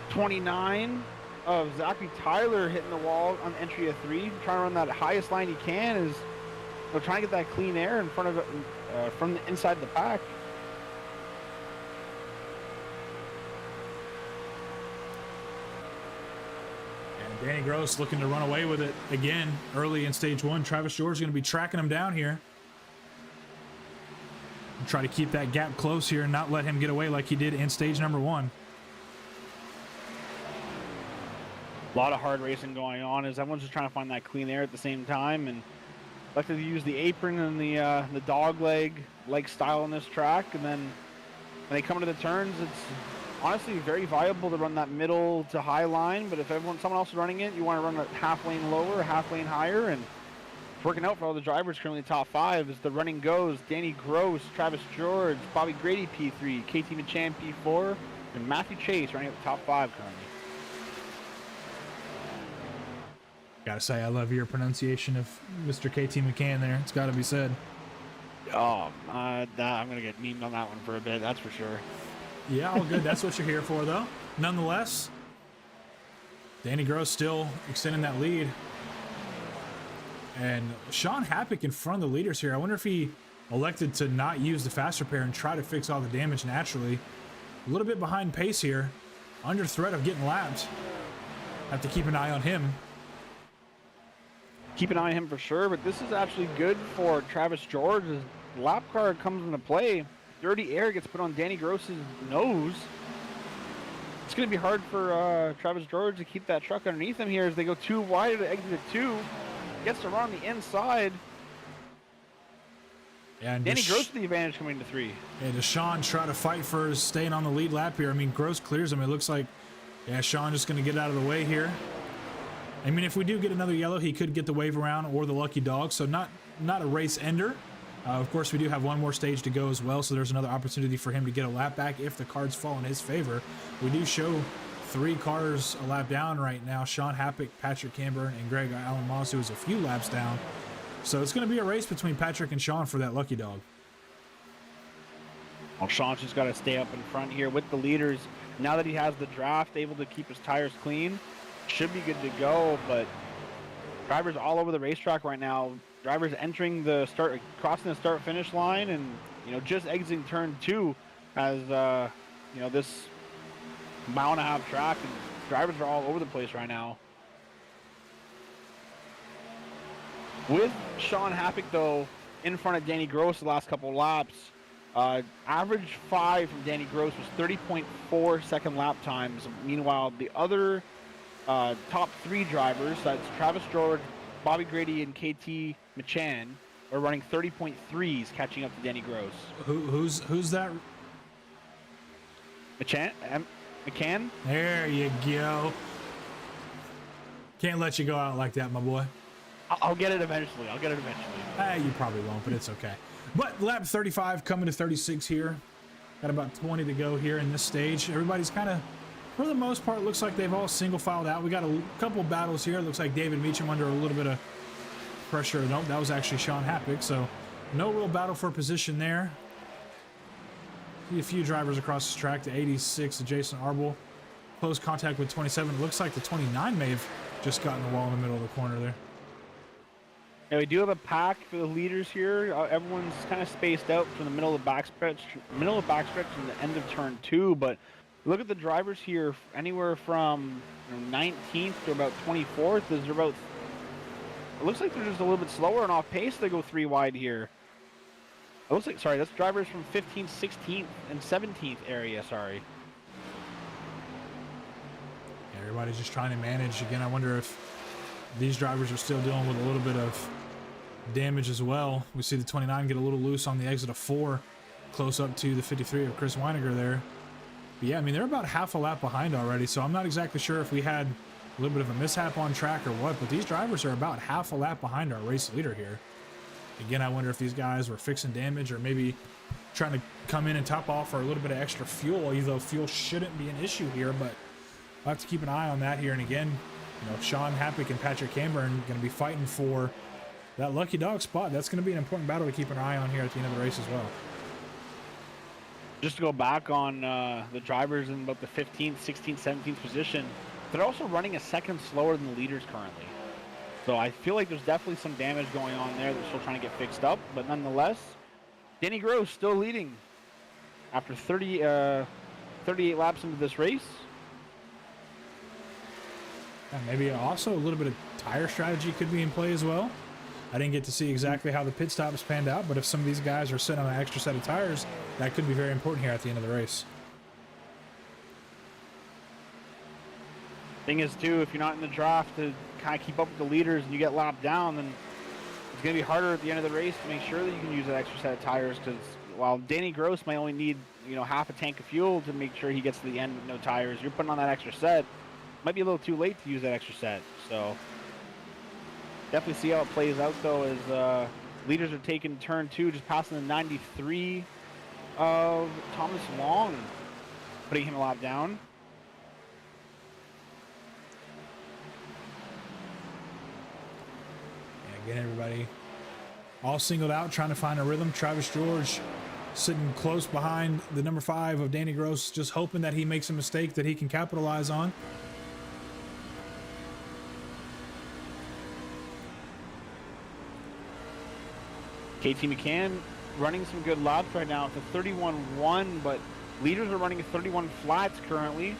29 of Zachary Tyler hitting the wall on entry of 3, trying to run that highest line he can is trying to get that clean air in front of it from the inside the pack. Danny Gross looking to run away with it again early in stage 1. Travis George is going to be tracking him down here. Try to keep that gap close here and not let him get away like he did in stage number 1. A lot of hard racing going on as everyone's just trying to find that clean air at the same time, and like to use the apron and the dog leg style on this track. And then when they come into the turns, it's honestly very viable to run that middle to high line, but if someone else is running it, you want to run it half lane lower, half lane higher, and it's working out for all the drivers currently top 5 as the running goes. Danny Gross, Travis George, Bobby Grady P3, KT Machan P4, and Matthew Chase running at the top 5 currently. Gotta say, I love your pronunciation of Mr. KT McCann there. It's gotta be said. Oh, I'm gonna get memed on that one for a bit, that's for sure. Yeah, all good. That's what you're here for, though. Nonetheless, Danny Gross still extending that lead. And Sean Happick in front of the leaders here. I wonder if he elected to not use the fast repair and try to fix all the damage naturally. A little bit behind pace here. Under threat of getting lapped. Have to keep an eye on him. Keep an eye on him for sure, but this is actually good for Travis George as lap car comes into play. Dirty air gets put on Danny Gross's nose. It's going to be hard for Travis George to keep that truck underneath him here as they go too wide to exit 2. Gets to run the inside. Yeah, and Danny Gross with the advantage coming to 3. Yeah, does Sean try to fight for staying on the lead lap here? I mean, Gross clears him. It looks like, yeah, Sean just going to get out of the way here. I mean, if we do get another yellow, he could get the wave around or the lucky dog. So not a race ender. Of course, we do have one more stage to go as well, so there's another opportunity for him to get a lap back if the cards fall in his favor. We do show 3 cars a lap down right now. Sean Happick, Patrick Camber, and Greg Allen Moss, who is a few laps down. So it's going to be a race between Patrick and Sean for that lucky dog. Well, Sean's just got to stay up in front here with the leaders. Now that he has the draft, able to keep his tires clean, should be good to go, but drivers all over the racetrack right now. Drivers entering the start, crossing the start-finish line, and just exiting turn 2 as this mile-and-a-half track, and drivers are all over the place right now. With Sean Happick though in front of Danny Gross the last couple of laps, average 5 from Danny Gross was 30.4 second lap times. Meanwhile, the other top 3 drivers, that's Travis George, Bobby Grady, and KT Machan, are running 30.3s, catching up to Danny Gross. Who's that? McCann? There you go. Can't let you go out like that, my boy. I'll get it eventually. You probably won't, but it's okay. But lap 35 coming to 36 here. Got about 20 to go here in this stage. Everybody's kind of, for the most part, looks like they've all single filed out. We got a couple battles here. It looks like David Meacham under a little bit of pressure. No, that was actually Sean Happick. So no real battle for position there. See a few drivers across the track. The 86 to Jason Arbel. Close contact with 27. It looks like the 29 may have just gotten the wall in the middle of the corner there. Yeah, we do have a pack for the leaders here. Everyone's kind of spaced out from the middle of the backstretch and the end of turn 2. But look at the drivers here, anywhere from 19th to about 24th. Is about. It looks like they're just a little bit slower and off pace. They go 3 wide here. It looks like, sorry, that's drivers from 15th, 16th, and 17th area. Sorry. Yeah, everybody's just trying to manage. Again, I wonder if these drivers are still dealing with a little bit of damage as well. We see the 29 get a little loose on the exit of 4, close up to the 53 of Chris Weiniger there. But yeah, I mean, they're about half a lap behind already, so I'm not exactly sure if we had a little bit of a mishap on track or what, but these drivers are about half a lap behind our race leader here. Again, I wonder if these guys were fixing damage or maybe trying to come in and top off for a little bit of extra fuel, even though fuel shouldn't be an issue here, but I'll have to keep an eye on that here. And again, you know, Sean Happick and Patrick Camburn going to be fighting for that lucky dog spot. That's going to be an important battle to keep an eye on here at the end of the race as well. Just to go back on the drivers in about the 15th, 16th, 17th position, they're also running a second slower than the leaders currently. So I feel like there's definitely some damage going on there. They're still trying to get fixed up, but nonetheless, Danny Gross still leading after 38 laps into this race. And maybe also a little bit of tire strategy could be in play as well. I didn't get to see exactly how the pit stops panned out, but if some of these guys are sitting on an extra set of tires, that could be very important here at the end of the race. Thing is, too, if you're not in the draft to kind of keep up with the leaders and you get lapped down, then it's going to be harder at the end of the race to make sure that you can use that extra set of tires, because while Danny Gross might only need, you know, half a tank of fuel to make sure he gets to the end with no tires, you're putting on that extra set. Might be a little too late to use that extra set. So definitely see how it plays out, though, as leaders are taking turn 2, just passing the 93 of Thomas Long, putting him a lap down. Again, everybody all singled out, trying to find a rhythm. Travis George sitting close behind the number 5 of Danny Gross, just hoping that he makes a mistake that he can capitalize on. KT McCann running some good laps right now. It's a 31-1, but leaders are running a 31 flats currently.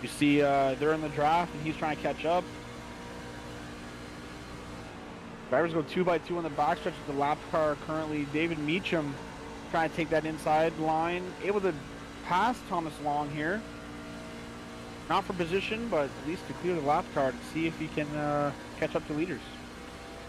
You see they're in the draft, and he's trying to catch up. Drivers go 2x2 on the backstretch with the lap car currently. David Meacham trying to take that inside line. Able to pass Thomas Long here. Not for position, but at least to clear the lap car to see if he can catch up to leaders.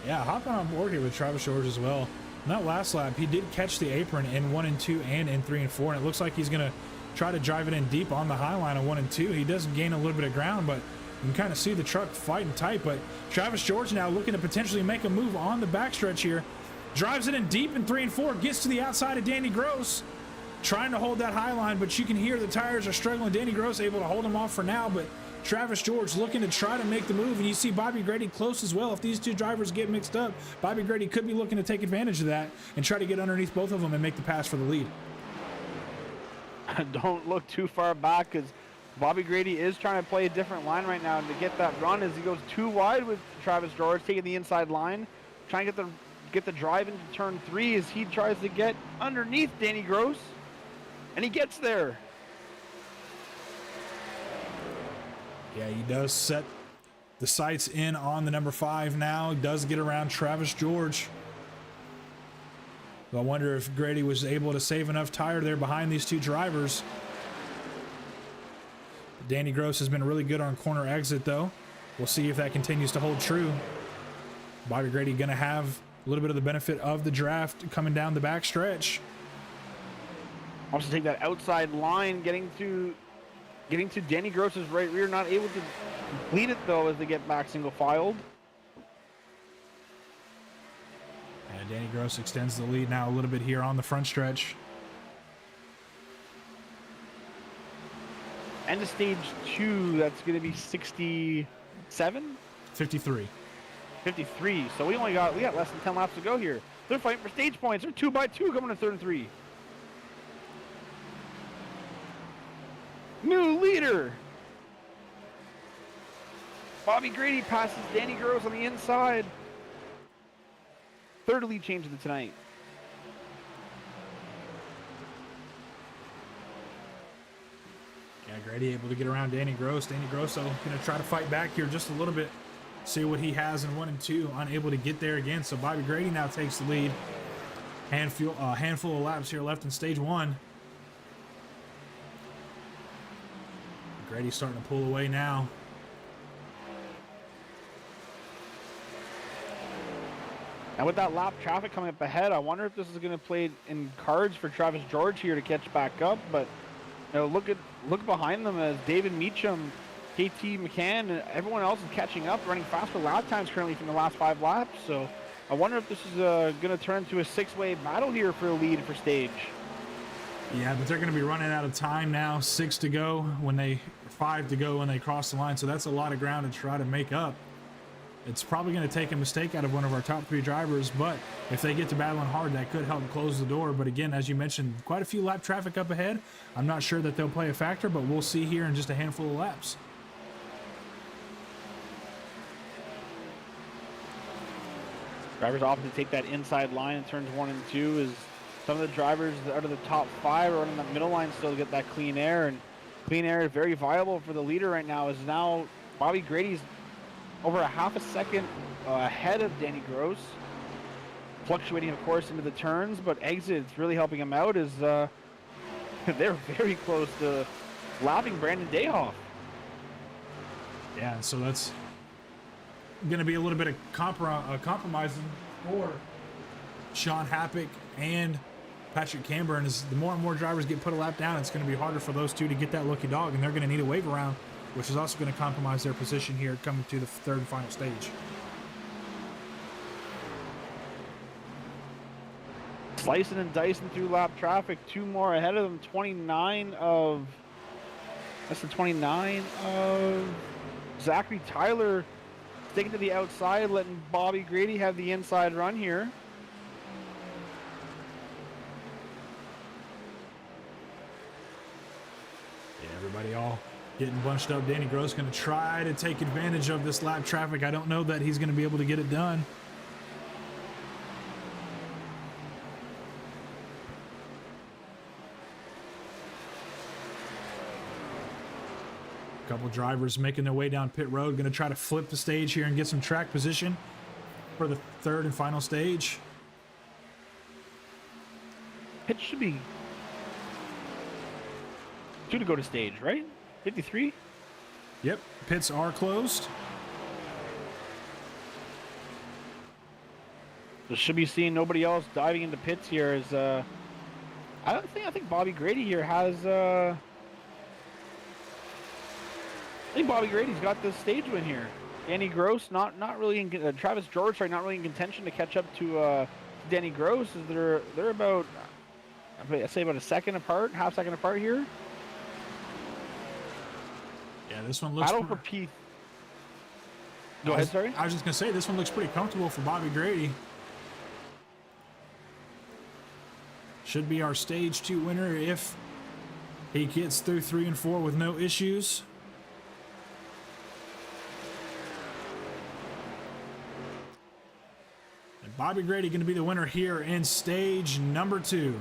Yeah, hopping on board here with Travis George as well. In that last lap, he did catch the apron in 1 and 2 and in 3 and 4, and it looks like he's going to try to drive it in deep on the high line of 1 and 2. He does gain a little bit of ground, but you can kind of see the truck fighting tight. But Travis George now looking to potentially make a move on the backstretch here. Drives it in deep in 3 and 4, gets to the outside of Danny Gross, trying to hold that high line, but you can hear the tires are struggling. Danny Gross able to hold him off for now, but Travis George looking to try to make the move, and you see Bobby Grady close as well. If these two drivers get mixed up, Bobby Grady could be looking to take advantage of that and try to get underneath both of them and make the pass for the lead. Don't look too far back, because Bobby Grady is trying to play a different line right now to get that run as he goes too wide with Travis George, taking the inside line, trying to get the drive into turn 3 as he tries to get underneath Danny Gross, and he gets there. Yeah, he does set the sights in on the number 5 now. He does get around Travis George. So I wonder if Grady was able to save enough tire there behind these two drivers. Danny Gross has been really good on corner exit, though. We'll see if that continues to hold true. Bobby Grady going to have a little bit of the benefit of the draft coming down the back stretch. Also take that outside line, getting to Danny Gross's right rear, not able to complete it though as they get back single filed. And Danny Gross extends the lead now a little bit here on the front stretch. End of stage 2, that's going to be 67? 53. 53. So we got less than 10 laps to go here. They're fighting for stage points. They're 2x2 coming to third and 3. New leader. Bobby Grady passes Danny Gross on the inside. Third lead change of the tonight. Yeah, Grady able to get around Danny Gross. Danny Gross going to try to fight back here just a little bit. See what he has in 1 and 2. Unable to get there again. So Bobby Grady now takes the lead. Handful of laps here left in stage 1. Grady's starting to pull away now. And with that lap traffic coming up ahead, I wonder if this is going to play in cards for Travis George here to catch back up. But you know, look behind them as David Meacham KT McCann and everyone else is catching up, running faster lap times currently from the last 5 laps. So I wonder if this is going to turn into a 6-way battle here for a lead for stage. Yeah, but they're going to be running out of time now. 6 to go when they, 5 to go when they cross the line. So that's a lot of ground to try to make up. It's probably going to take a mistake out of one of our top 3 drivers, but if they get to battling hard, that could help close the door. But again, as you mentioned, quite a few lap traffic up ahead. I'm not sure that they'll play a factor, but we'll see here in just a handful of laps. Drivers often take that inside line in turns 1 and 2 as some of the drivers out of the top 5 are running that middle line still to get that clean air. And clean air is very viable for the leader right now, as now Bobby Grady's over a half a second ahead of Danny Gross. Fluctuating, of course, into the turns, but exits really helping him out as they're very close to lapping Brandon Dayhoff. Yeah, so that's going to be a little bit of compromising for Sean Happick and Patrick Camber. And as the more and more drivers get put a lap down, it's going to be harder for those two to get that lucky dog, and they're going to need a wave around, which is also going to compromise their position here coming to the 3rd and final stage. Slicing and dicing through lap traffic, 2 more ahead of them. 29 of Zachary Tyler sticking to the outside, letting Bobby Grady have the inside run here. Yeah, everybody all getting bunched up. Danny Gross going to try to take advantage of this lap traffic. I don't know that he's going to be able to get it done. Couple drivers making their way down pit road, going to try to flip the stage here and get some track position for the 3rd and final stage. It should be 2 to go to stage, right? 53? Yep, pits are closed. So should be seeing nobody else diving into pits here. As I think Bobby Grady here has. I think Bobby Grady's got the stage win here. Danny Gross not really in Travis George, sorry, not really in contention to catch up to Danny Gross. As they're about, I'd say about a second apart, half second apart here. Yeah, this one looks. Battle for P. Go ahead, sorry. I was just gonna say this one looks pretty comfortable for Bobby Grady. Should be our stage 2 winner if he gets through 3 and 4 with no issues. And Bobby Grady going to be the winner here in stage number 2.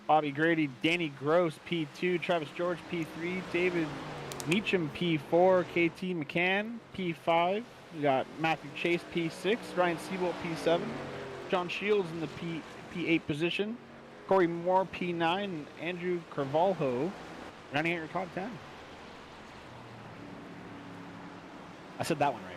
Bobby Grady, Danny Gross, P2, Travis George, P3, David Meacham, P4, KT McCann, P5. We got Matthew Chase, P6, Ryan Siebold, P7, John Shields in the P8 position, Corey Moore, P9, and Andrew Carvalho running at your top 10. I said that one right?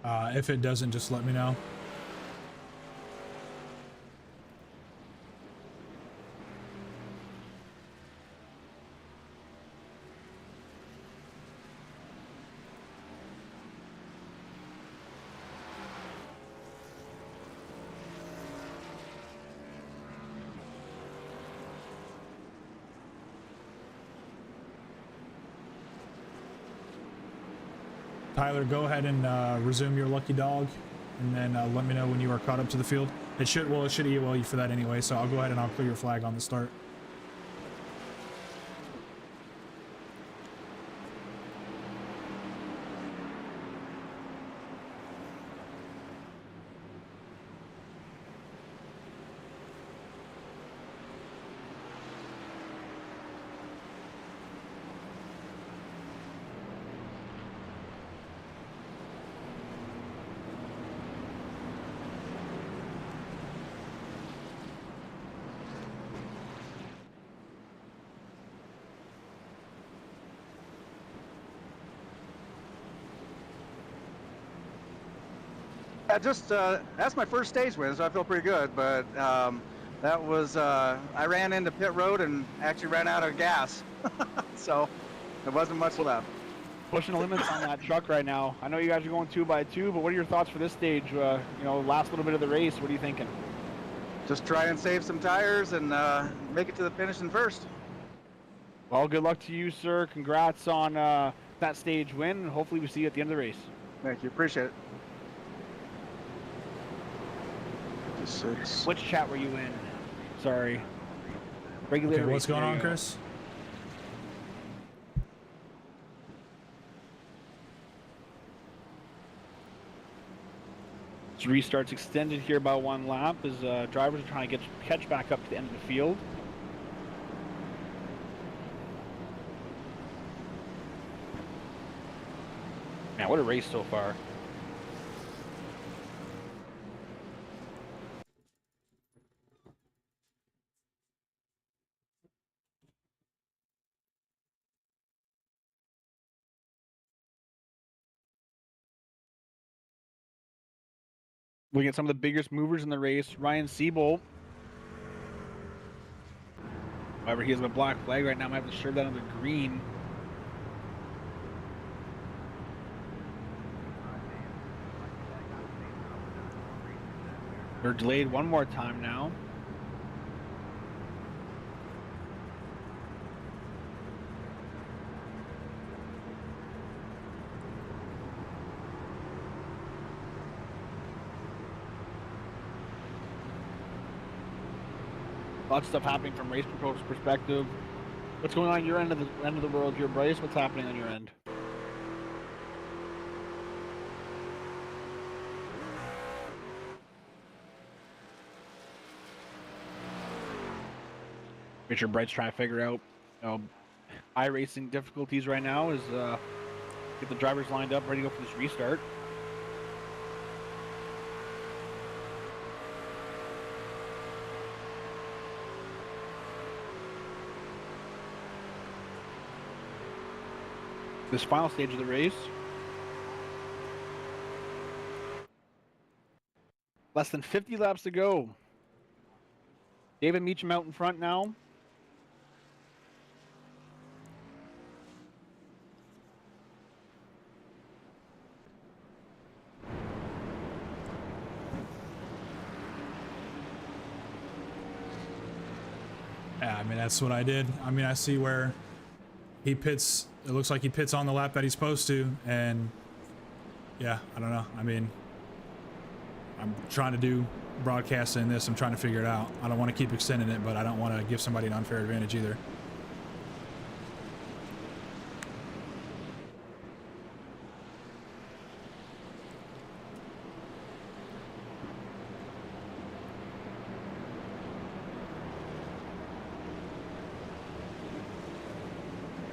If it doesn't, just let me know. Tyler, go ahead and resume your lucky dog, and then let me know when you are caught up to the field. It should EOL you for that anyway, so I'll go ahead and I'll clear your flag on the start. Yeah, just that's my first stage win, so I feel pretty good. But that was I ran into pit road and actually ran out of gas, so there wasn't much left. Pushing the limits on that truck right now. I know you guys are going 2x2, but what are your thoughts for this stage? You know, last little bit of the race. What are you thinking? Just try and save some tires and make it to the finish in first. Well, good luck to you, sir. Congrats on that stage win. Hopefully we see you at the end of the race. Thank you, appreciate it. 56. Which chat were you in? Sorry. Regulator. Okay, what's race, going there on, you go. Chris? This restart's extended here by 1 lap as drivers are trying to catch back up to the end of the field. Man, what a race so far. Looking at some of the biggest movers in the race, Ryan Siebold. However, he has a black flag right now. Might have to serve that on the green. They're delayed one more time now. Lots of stuff happening from race control's perspective. What's going on at your end of the world here, Bryce? What's happening on your end? Richard Bright's trying to figure out, you know, iRacing difficulties right now is get the drivers lined up, ready to go for this restart. This final stage of the race. Less than 50 laps to go. David Meacham out in front now. Yeah, I mean, that's what I did. I mean, I see where he pits. It looks like he pits on the lap that he's supposed to, and yeah, I don't know. I mean, I'm trying to do broadcasting this. I'm trying to figure it out. I don't want to keep extending it, but I don't want to give somebody an unfair advantage either.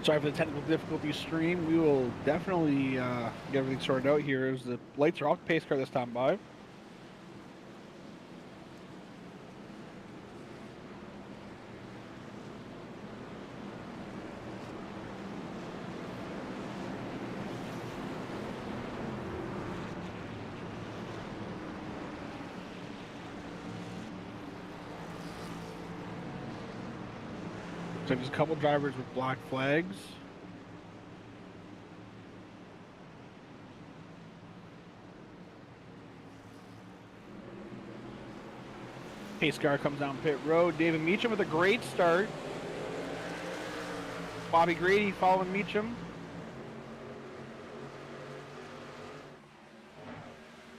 Sorry for the technical difficulty stream. We will definitely get everything sorted out here as the lights are off the pace car this time by. So there's a couple drivers with black flags. Pace car comes down pit road. David Meacham with a great start. Bobby Grady following Meacham.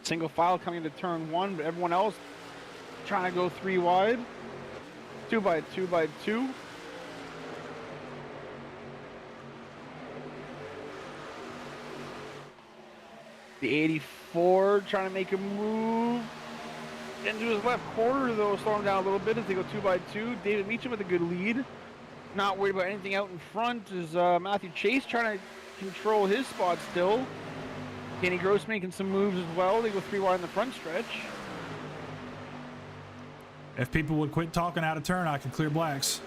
Single file coming into turn 1, but everyone else trying to go 3 wide. 2 by 2 by 2. The 84 trying to make a move. Into his left quarter, though, slowing down a little bit as they go 2 by 2. David Meacham with a good lead. Not worried about anything out in front is Matthew Chase trying to control his spot still. Danny Gross making some moves as well. They go 3 wide in the front stretch. If people would quit talking out of turn, I could clear blacks.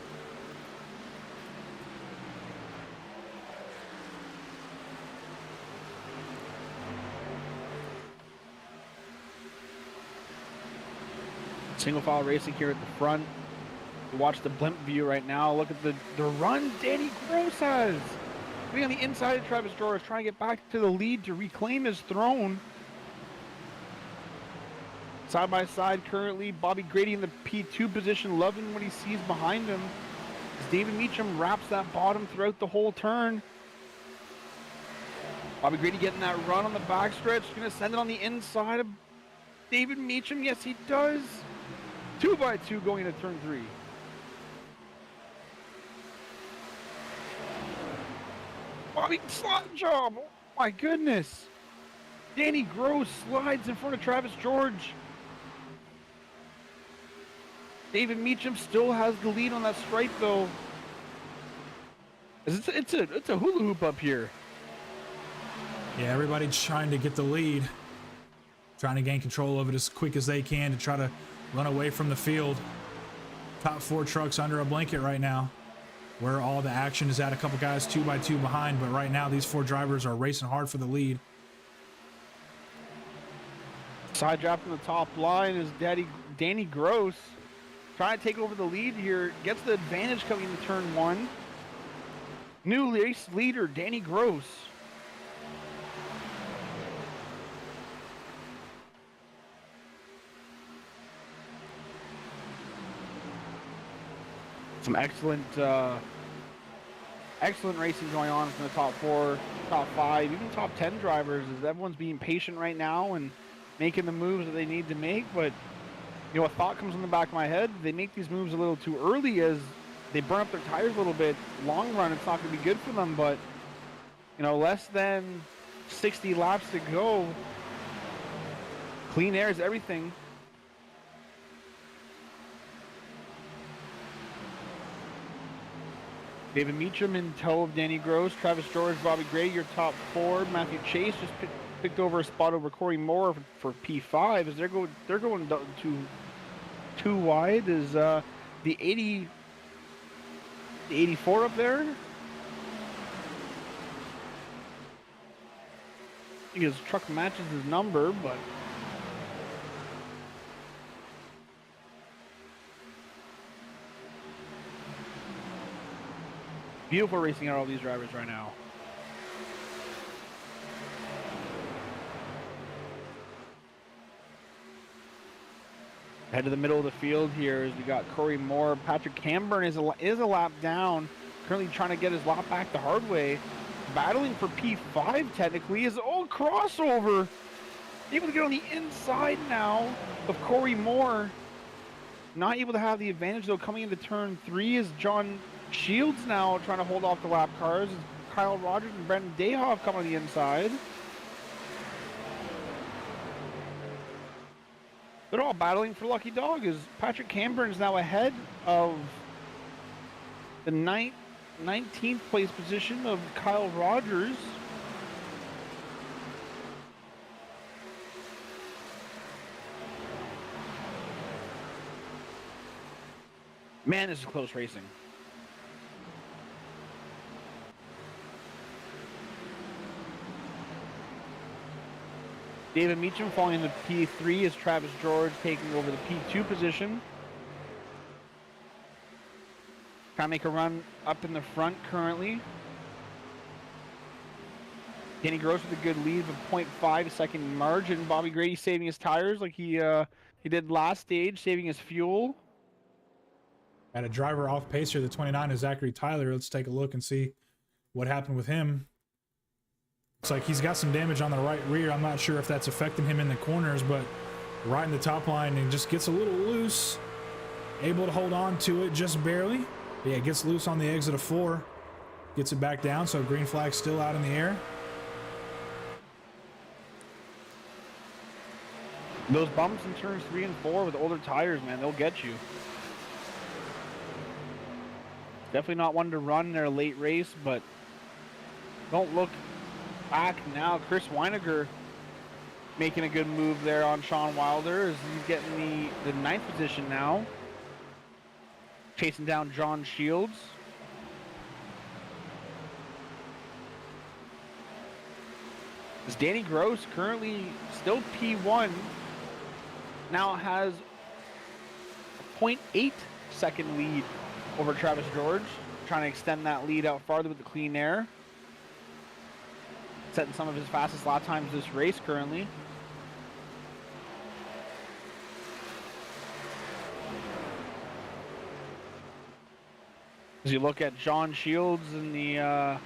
Single file racing here at the front. You watch the blimp view right now. Look at the run Danny Gross has. Being on the inside of Travis George, trying to get back to the lead to reclaim his throne. Side by side currently, Bobby Grady in the P2 position, loving what he sees behind him. As David Meacham wraps that bottom throughout the whole turn. Bobby Grady getting that run on the backstretch, gonna send it on the inside of David Meacham. Yes, he does. 2 by 2 going into turn 3. Bobby, slot job. Oh my goodness. Danny Gross slides in front of Travis George. David Meacham still has the lead on that stripe though. It's a hula hoop up here. Yeah, everybody's trying to get the lead. Trying to gain control of it as quick as they can to try to run away from the field. Top 4 trucks under a blanket right now, where all the action is at. A couple guys 2 by 2 behind, but right now these 4 drivers are racing hard for the lead. Side draft from the top line is Danny Gross. Trying to take over the lead here. Gets the advantage coming into turn 1. New race leader, Danny Gross. Some excellent racing going on from the top 4, top 5, even top 10 drivers, as everyone's being patient right now and making the moves that they need to make. But you know, a thought comes in the back of my head: they make these moves a little too early, as they burn up their tires a little bit. Long run, it's not going to be good for them. But you know, less than 60 laps to go. Clean air is everything. David Meacham in tow of Danny Gross, Travis George, Bobby Gray, your top 4. Matthew Chase just picked over a spot over Corey Moore for P5 as they're going to 2 wide. Is the 84 up there? I think his truck matches his number, but beautiful racing out of all these drivers right now. Head to the middle of the field here as we got Corey Moore. Patrick Camburn is a lap down, currently trying to get his lap back the hard way. Battling for P5 technically is crossover. Able to get on the inside now of Corey Moore. Not able to have the advantage though coming into turn 3 is John Shields now trying to hold off the lap cars. Kyle Rogers and Brendan Dayhoff come on the inside. They're all battling for Lucky Dog as Patrick Camburn is now ahead of the 19th place position of Kyle Rogers. Man, this is close racing. David Meacham falling into P3 as Travis George taking over the P2 position. Trying to make a run up in the front currently. Danny Gross with a good lead of a 0.5 second margin. Bobby Grady saving his tires like he did last stage, saving his fuel. Had a driver off pace here. The 29 is Zachary Tyler. Let's take a look and see what happened with him. Looks like he's got some damage on the right rear. I'm not sure if that's affecting him in the corners, but right in the top line and just gets a little loose. Able to hold on to it just barely. But yeah, gets loose on the exit of 4. Gets it back down, so green flag still out in the air. Those bumps in turns 3 and 4 with older tires, man, they'll get you. Definitely not one to run in their late race, but don't look back now. Chris Weiniger making a good move there on Sean Wilder as he's getting the 9th position now. Chasing down John Shields. As Danny Gross currently still P1, now has a 0.8 second lead over Travis George, trying to extend that lead out farther with the clean air. Setting some of his fastest lap times this race currently. As you look at John Shields in the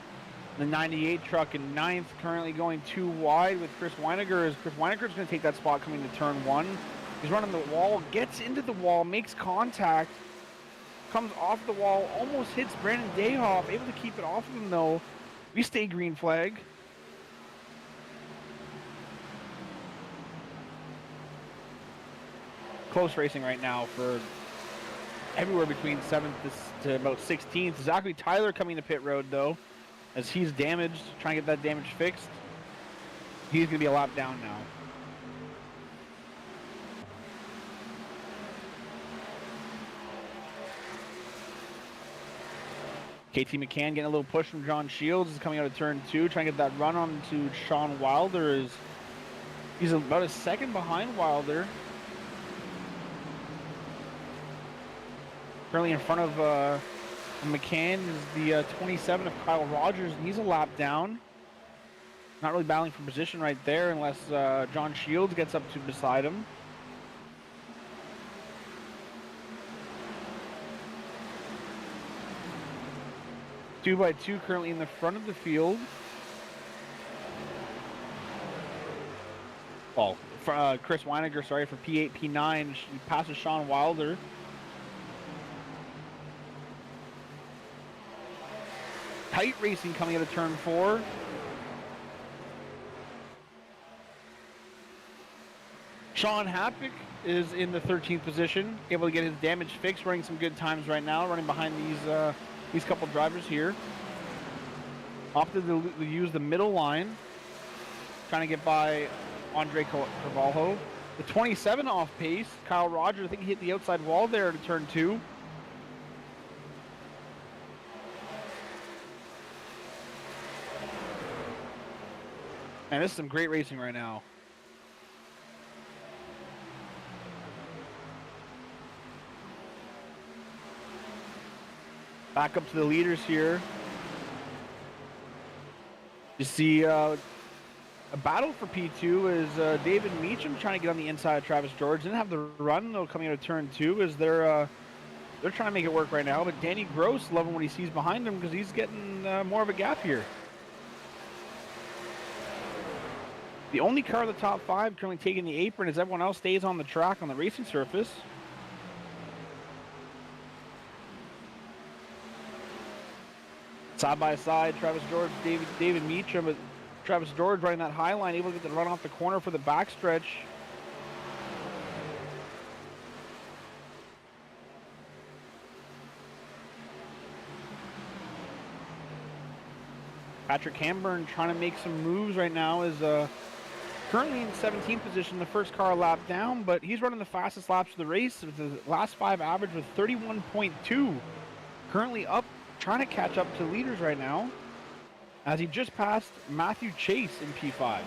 98 truck in 9th, currently going too wide with Chris Weiniger, as Chris Weiniger is going to take that spot coming to turn 1. He's running the wall, gets into the wall, makes contact, comes off the wall, almost hits Brandon Dayhoff, able to keep it off of him though. We stay green flag. Close racing right now for everywhere between 7th to about 16th. Zachary Tyler coming to pit road though, as he's damaged, trying to get that damage fixed. He's going to be a lap down now. KT McCann getting a little push from John Shields, is coming out of turn 2, trying to get that run on to Sean Wilder. Is he's about a second behind Wilder. Currently in front of McCann is the 27 of Kyle Rogers, and he's a lap down. Not really battling for position right there unless John Shields gets up to beside him. Two by two currently in the front of the field. Well, for, Chris Weiniger, sorry, for P8, P9. He passes Sean Wilder. Tight racing coming out of turn 4. Sean Happick is in the 13th position, able to get his damage fixed, running some good times right now, running behind these couple drivers here. Opted to use the middle line, trying to get by Andre Carvalho. The 27 off pace, Kyle Rogers, I think he hit the outside wall there to turn 2. Man, this is some great racing right now. Back up to the leaders here. You see a battle for P2 is David Meacham trying to get on the inside of Travis George. Didn't have the run though coming out of turn 2 as they're trying to make it work right now. But Danny Gross loving what he sees behind him because he's getting more of a gap here. The only car of the top 5 currently taking the apron as everyone else stays on the track on the racing surface. Side by side, Travis George, David Meacham, but Travis George running that high line, able to get the run off the corner for the backstretch. Patrick Hamburn trying to make some moves right now is currently in 17th position, the first car lap down, but he's running the fastest laps of the race with the last 5 average with 31.2. Currently up, trying to catch up to leaders right now, as he just passed Matthew Chase in P5.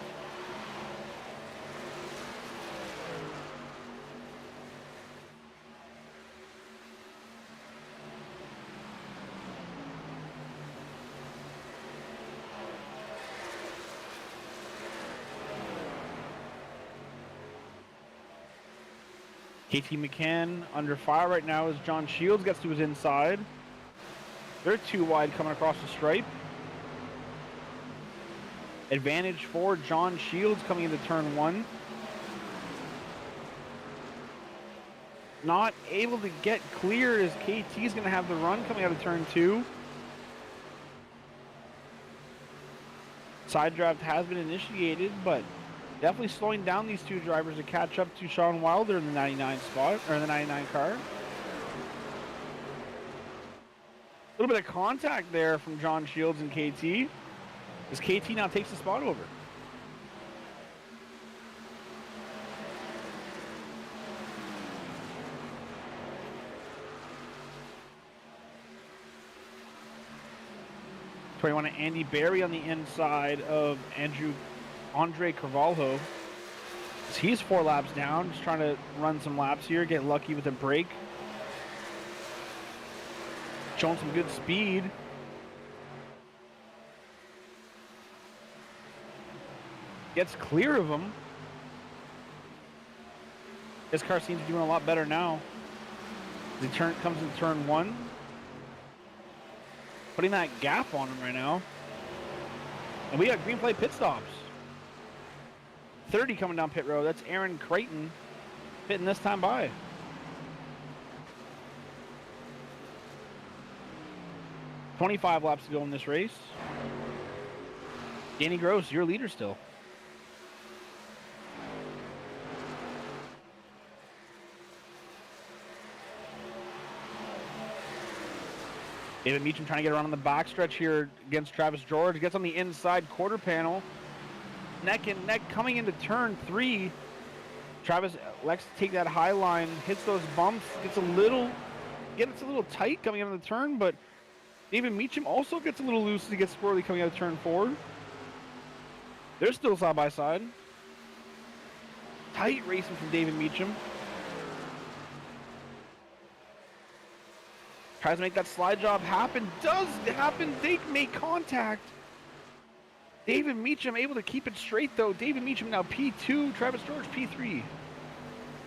KT McCann under fire right now as John Shields gets to his inside. They're too wide coming across the stripe. Advantage for John Shields coming into turn 1. Not able to get clear as KT's going to have the run coming out of turn 2. Side draft has been initiated, but definitely slowing down these two drivers to catch up to Sean Wilder in the 99 spot, or the 99 car. A little bit of contact there from John Shields and KT, as KT now takes the spot over. '21 Andy Berry on the inside of Andre Carvalho. He's 4 laps down, just trying to run some laps here, get lucky with a break. Showing some good speed. Gets clear of him. This car seems to be doing a lot better now. The turn comes in turn 1. Putting that gap on him right now. And we got green flag pit stops. 30 coming down pit road. That's Aaron Creighton pitting this time by. .25 laps to go in this race. Danny Gross, your leader still. David Meacham trying to get around on the backstretch here against Travis George. Gets on the inside quarter panel. Neck and neck coming into turn 3. Travis likes to take that high line, hits those bumps, gets a little tight coming into the turn, but David Meacham also gets a little loose to get squirrely coming out of turn 4. They're still side by side. Tight racing from David Meacham. Tries to make that slide job happen. Does happen. They make contact. David Meacham able to keep it straight though. David Meacham now P2. Travis George P3.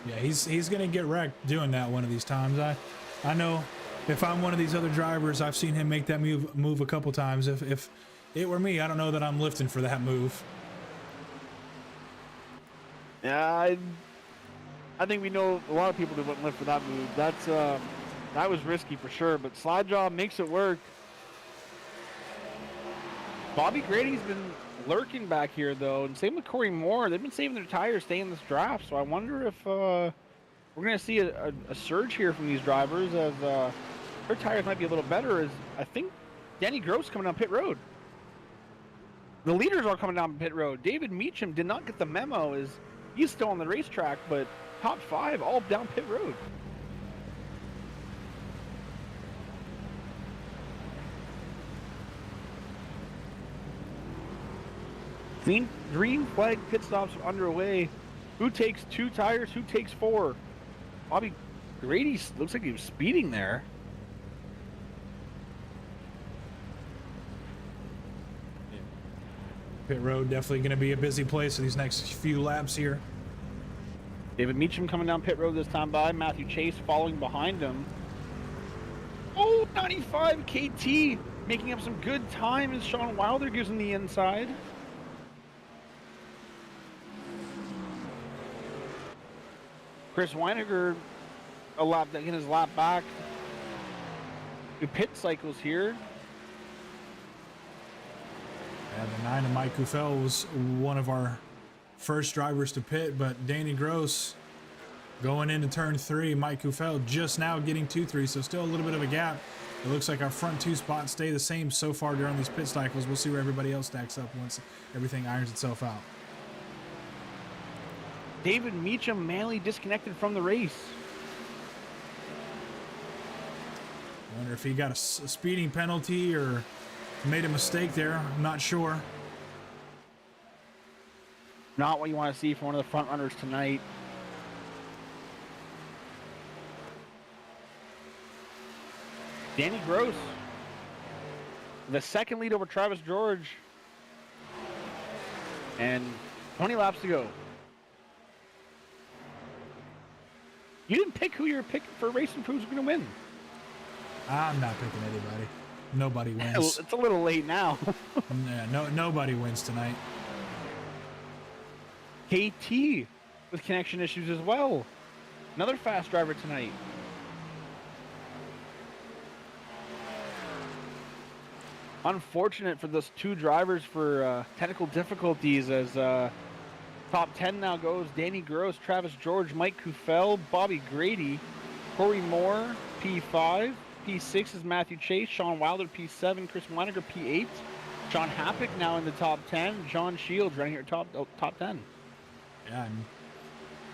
Yeah, he's gonna get wrecked doing that one of these times. I know if I'm one of these other drivers, I've seen him make that move a couple times. If it were me, I don't know that I'm lifting for that move. Yeah, I think we know a lot of people that wouldn't lift for that move. That's that was risky for sure, but slide job makes it work. Bobby Grady's been lurking back here though, and same with Corey Moore. They've been saving their tires, staying in this draft. So I wonder if we're going to see a surge here from these drivers as their tires might be a little better. As I think Danny Gross coming down pit road. The leaders are coming down pit road. David Meacham did not get the memo as he's still on the racetrack, but top 5 all down pit road. Green flag pit stops are underway. Who takes 2 tires? Who takes 4? Bobby Grady looks like he was speeding there. Pit road definitely going to be a busy place for these next few laps here. David Meacham coming down pit road this time by. Matthew Chase following behind him. Oh, 95 KT making up some good time as Sean Wilder gives him the inside. Chris Weiniger getting his lap back. New pit cycles here. Yeah, the 9 of Mike Kuffel was one of our first drivers to pit, but Danny Gross going into turn 3. Mike Kuffel just now getting 2-3, so still a little bit of a gap. It looks like our front 2 spots stay the same so far during these pit cycles. We'll see where everybody else stacks up once everything irons itself out. David Meacham manly disconnected from the race. I wonder if he got a speeding penalty or made a mistake there. I'm not sure. Not what you want to see from one of the front runners tonight. Danny Gross, the second lead over Travis George. And 20 laps to go. You didn't pick who you were picking for racing who's going to win. I'm not picking anybody. Nobody wins. It's a little late now. Yeah, nobody wins tonight. KT with connection issues as well. Another fast driver tonight. Unfortunate for those two drivers for technical difficulties as top 10 now goes Danny Gross, Travis George, Mike Kufel, Bobby Grady, Corey Moore, P5. P6 is Matthew Chase, Sean Wilder, P7, Chris Weiniger, P8. John Happick now in the top 10. John Shields running here top 10. Yeah, and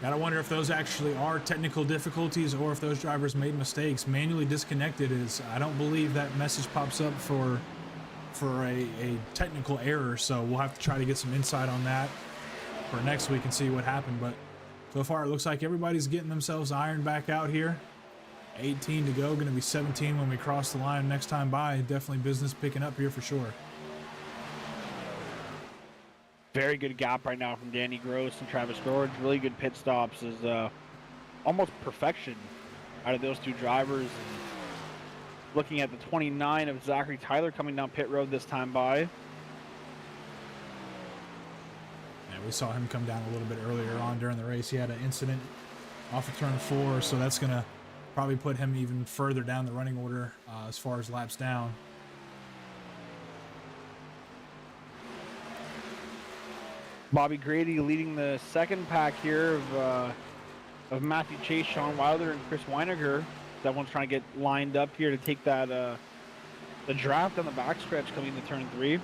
gotta wonder if those actually are technical difficulties or if those drivers made mistakes. Manually disconnected is, I don't believe that message pops up for a technical error, so we'll have to try to get some insight on that for next week and see what happened. But so far it looks like everybody's getting themselves ironed back out here. 18 to go, gonna be 17 when we cross the line next time by. Definitely business picking up here for sure. Very good gap right now from Danny Gross and Travis George. Really good pit stops is almost perfection out of those two drivers. And looking at the 29 of Zachary Tyler coming down pit road this time by. Yeah, we saw him come down a little bit earlier on during the race. He had an incident off of turn 4, so that's gonna probably put him even further down the running order as far as laps down. Bobby Grady leading the second pack here of Matthew Chase, Sean Wilder, and Chris Weiniger. That one's trying to get lined up here to take that the draft on the backstretch coming into turn 3.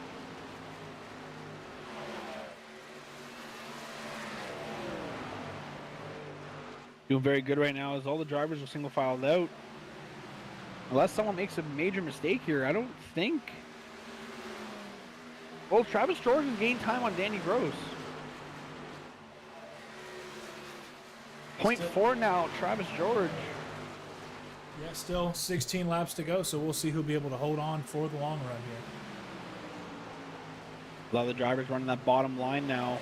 Doing very good right now as all the drivers are single filed out. Unless someone makes a major mistake here, I don't think. Well, Travis George has gained time on Danny Gross. 0.4 now, Travis George. Yeah, still 16 laps to go, so we'll see who'll be able to hold on for the long run here. A lot of the drivers running that bottom line now.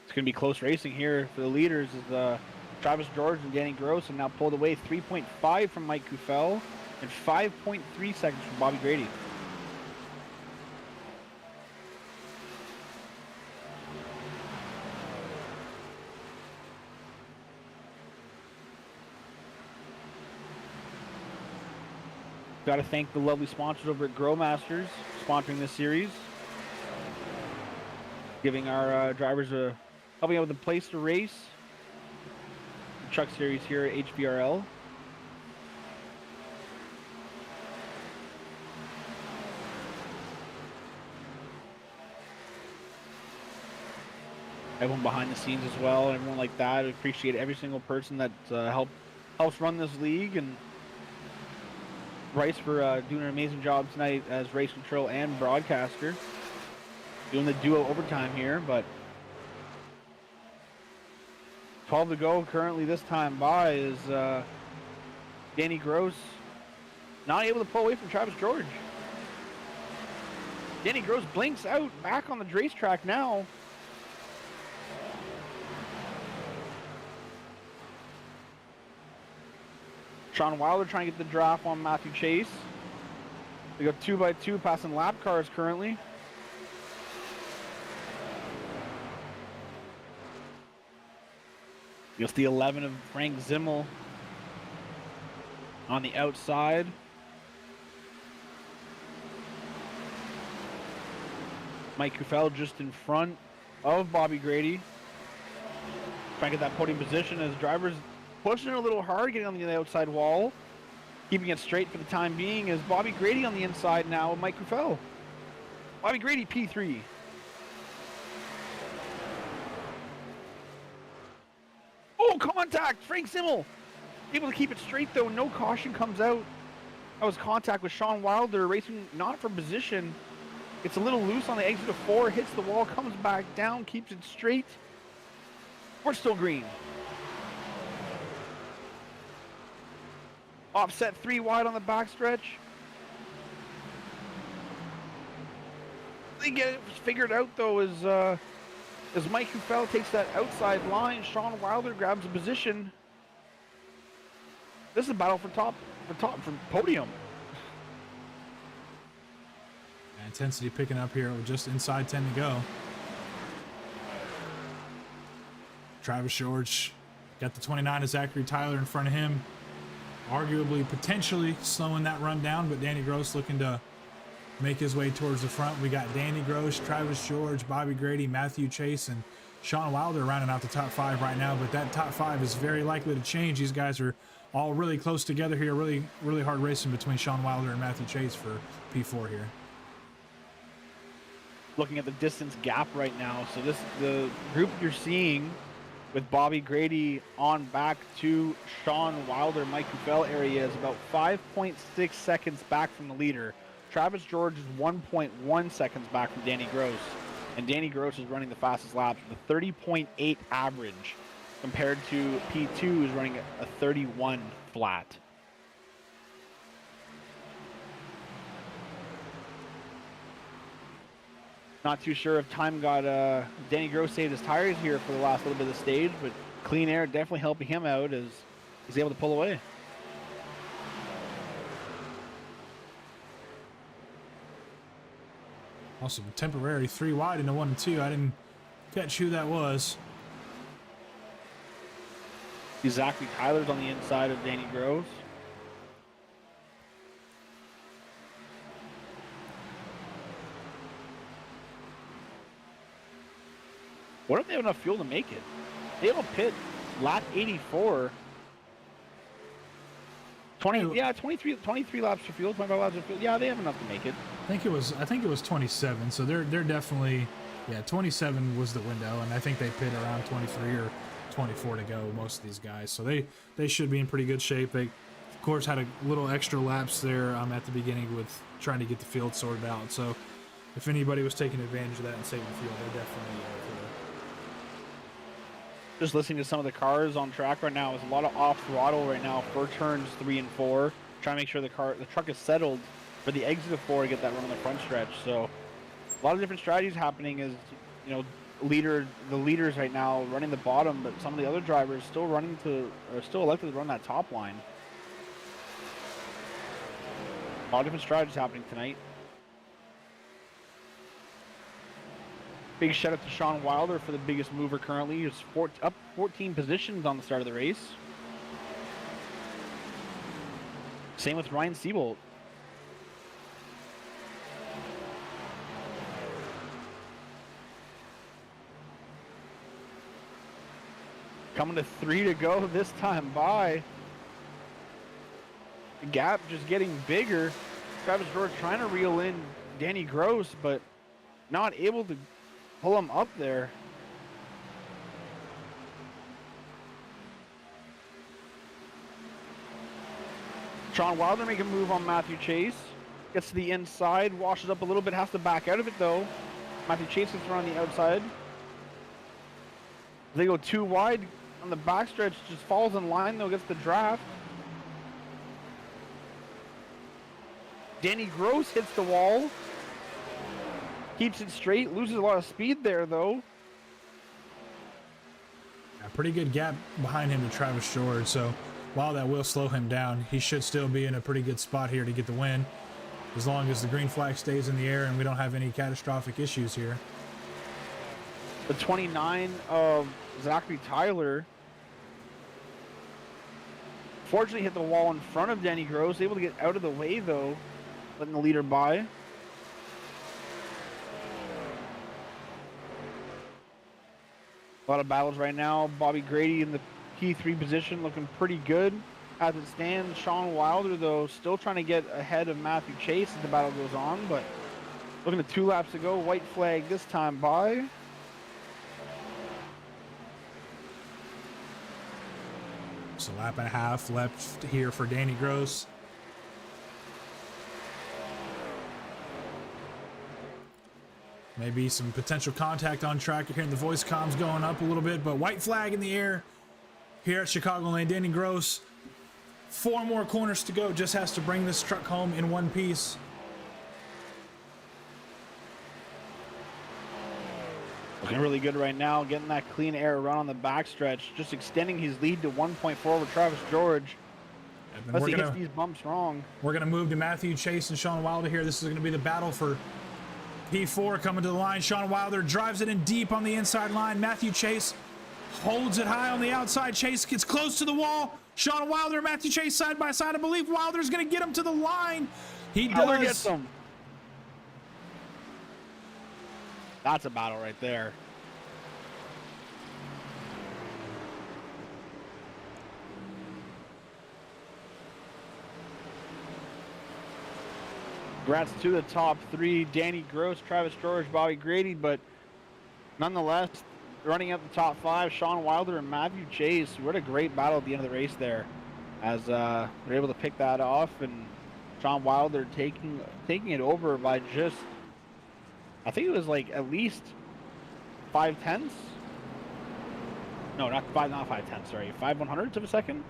It's going to be close racing here for the leaders as Travis George and Danny Gross have now pulled away 3.5 from Mike Kufel and 5.3 seconds from Bobby Grady. Got to thank the lovely sponsors over at Growmasters sponsoring this series, giving our drivers helping out with a place to race. The truck series here at HVRL. Everyone behind the scenes as well, everyone like that. I appreciate every single person that helps run this league, and Bryce for doing an amazing job tonight as race control and broadcaster. Doing the duo overtime here, but 12 to go currently this time by is Danny Gross not able to pull away from Travis George. Danny Gross blinks out back on the racetrack now. Sean Wilder trying to get the draft on Matthew Chase. They go 2x2 passing lap cars currently. You'll see 11 of Frank Zimmel on the outside. Mike Kufel just in front of Bobby Grady. Trying to get that podium position as drivers pushing it a little hard, getting on the outside wall. Keeping it straight for the time being is Bobby Grady on the inside now with Mike Kufel. Bobby Grady, P3. Oh, contact! Frank Zimmel! Able to keep it straight though, no caution comes out. That was contact with Sean Wilder, racing not for position. It's a little loose on the exit of 4, hits the wall, comes back down, keeps it straight. We're still green. Offset 3 wide on the backstretch. They get it figured out though as the as Mike Hufel takes that outside line. Sean Wilder grabs a position. This is a battle for podium. Intensity picking up here with just inside 10 to go. Travis George got the 29 of Zachary Tyler in front of him. Arguably, potentially slowing that run down, but Danny Gross looking to make his way towards the front. We got Danny Gross, Travis George, Bobby Grady, Matthew Chase, and Sean Wilder rounding out the top 5 right now, but that top 5 is very likely to change. These guys are all really close together here. Really hard racing between Sean Wilder and Matthew Chase for P4 here. Looking at the distance gap right now. So the group you're seeing with Bobby Grady on back to Sean Wilder, Mike Hufel area is about 5.6 seconds back from the leader. Travis George is 1.1 seconds back from Danny Gross. And Danny Gross is running the fastest laps with a 30.8 average compared to P2 who's running a 31 flat. Not too sure if time got Danny Gross saved his tires here for the last little bit of the stage, but clean air definitely helping him out as he's able to pull away. Also, temporary 3 wide into 1 and 2. I didn't catch who that was. Zachary Tyler's on the inside of Danny Gross. What if they have enough fuel to make it? They have a pit lap 84. 23 laps for fuel, 25 laps of fuel. Yeah, they have enough to make it. I think it was 27. So they're definitely, 27 was the window, and I think they pit around 23 or 24 to go, most of these guys. So they should be in pretty good shape. They, of course, had a little extra laps there at the beginning with trying to get the field sorted out. So if anybody was taking advantage of that and saving fuel, they definitely Just listening to some of the cars on track right now, is a lot of off throttle right now for turns 3 and 4. Trying to make sure the truck is settled for the exit of 4 to get that run on the front stretch. So a lot of different strategies happening as, the leaders right now running the bottom, but some of the other drivers still still elected to run that top line. A lot of different strategies happening tonight. Big shout out to Sean Wilder for the biggest mover currently. He's up 14 positions on the start of the race. Same with Ryan Siebold. Coming to 3 to go this time by. The gap just getting bigger. Travis George trying to reel in Danny Gross, but not able to pull him up there. Sean Wilder making a move on Matthew Chase. Gets to the inside, washes up a little bit, has to back out of it though. Matthew Chase is on the outside. They go 2 wide on the backstretch, just falls in line though, gets the draft. Danny Gross hits the wall. Keeps it straight, loses a lot of speed there though. A pretty good gap behind him to Travis George, so while that will slow him down, he should still be in a pretty good spot here to get the win, as long as the green flag stays in the air and we don't have any catastrophic issues here. The 29 of Zachary Tyler fortunately hit the wall in front of Danny Gross, able to get out of the way though, letting the leader by. A lot of battles right now. Bobby Grady in the P3 position looking pretty good as it stands. Sean Wilder, though, still trying to get ahead of Matthew Chase as the battle goes on, but looking at 2 laps to go. White flag this time by. So lap and a half left here for Danny Gross. Maybe some potential contact on track. You're hearing the voice comms going up a little bit, but white flag in the air here at Chicagoland. Danny Gross, 4 more corners to go. Just has to bring this truck home in one piece. Looking really good right now, getting that clean air run on the backstretch, just extending his lead to 1.4 over Travis George. Unless he hits these bumps wrong. We're going to move to Matthew Chase and Sean Wilder here. This is going to be the battle for P4 coming to the line. Sean Wilder drives it in deep on the inside line. Matthew Chase holds it high on the outside. Chase gets close to the wall. Sean Wilder and Matthew Chase side by side. I believe Wilder's going to get him to the line. He Wilder does. Gets him. That's a battle right there. Congrats to the top three, Danny Gross, Travis George, Bobby Grady, but nonetheless, running up the top five, Sean Wilder and Matthew Chase. What a great battle at the end of the race there, as they're able to pick that off, and Sean Wilder taking it over by just, I think it was like at least 5/10. No, not 5/10. Sorry, 5/100ths of a second.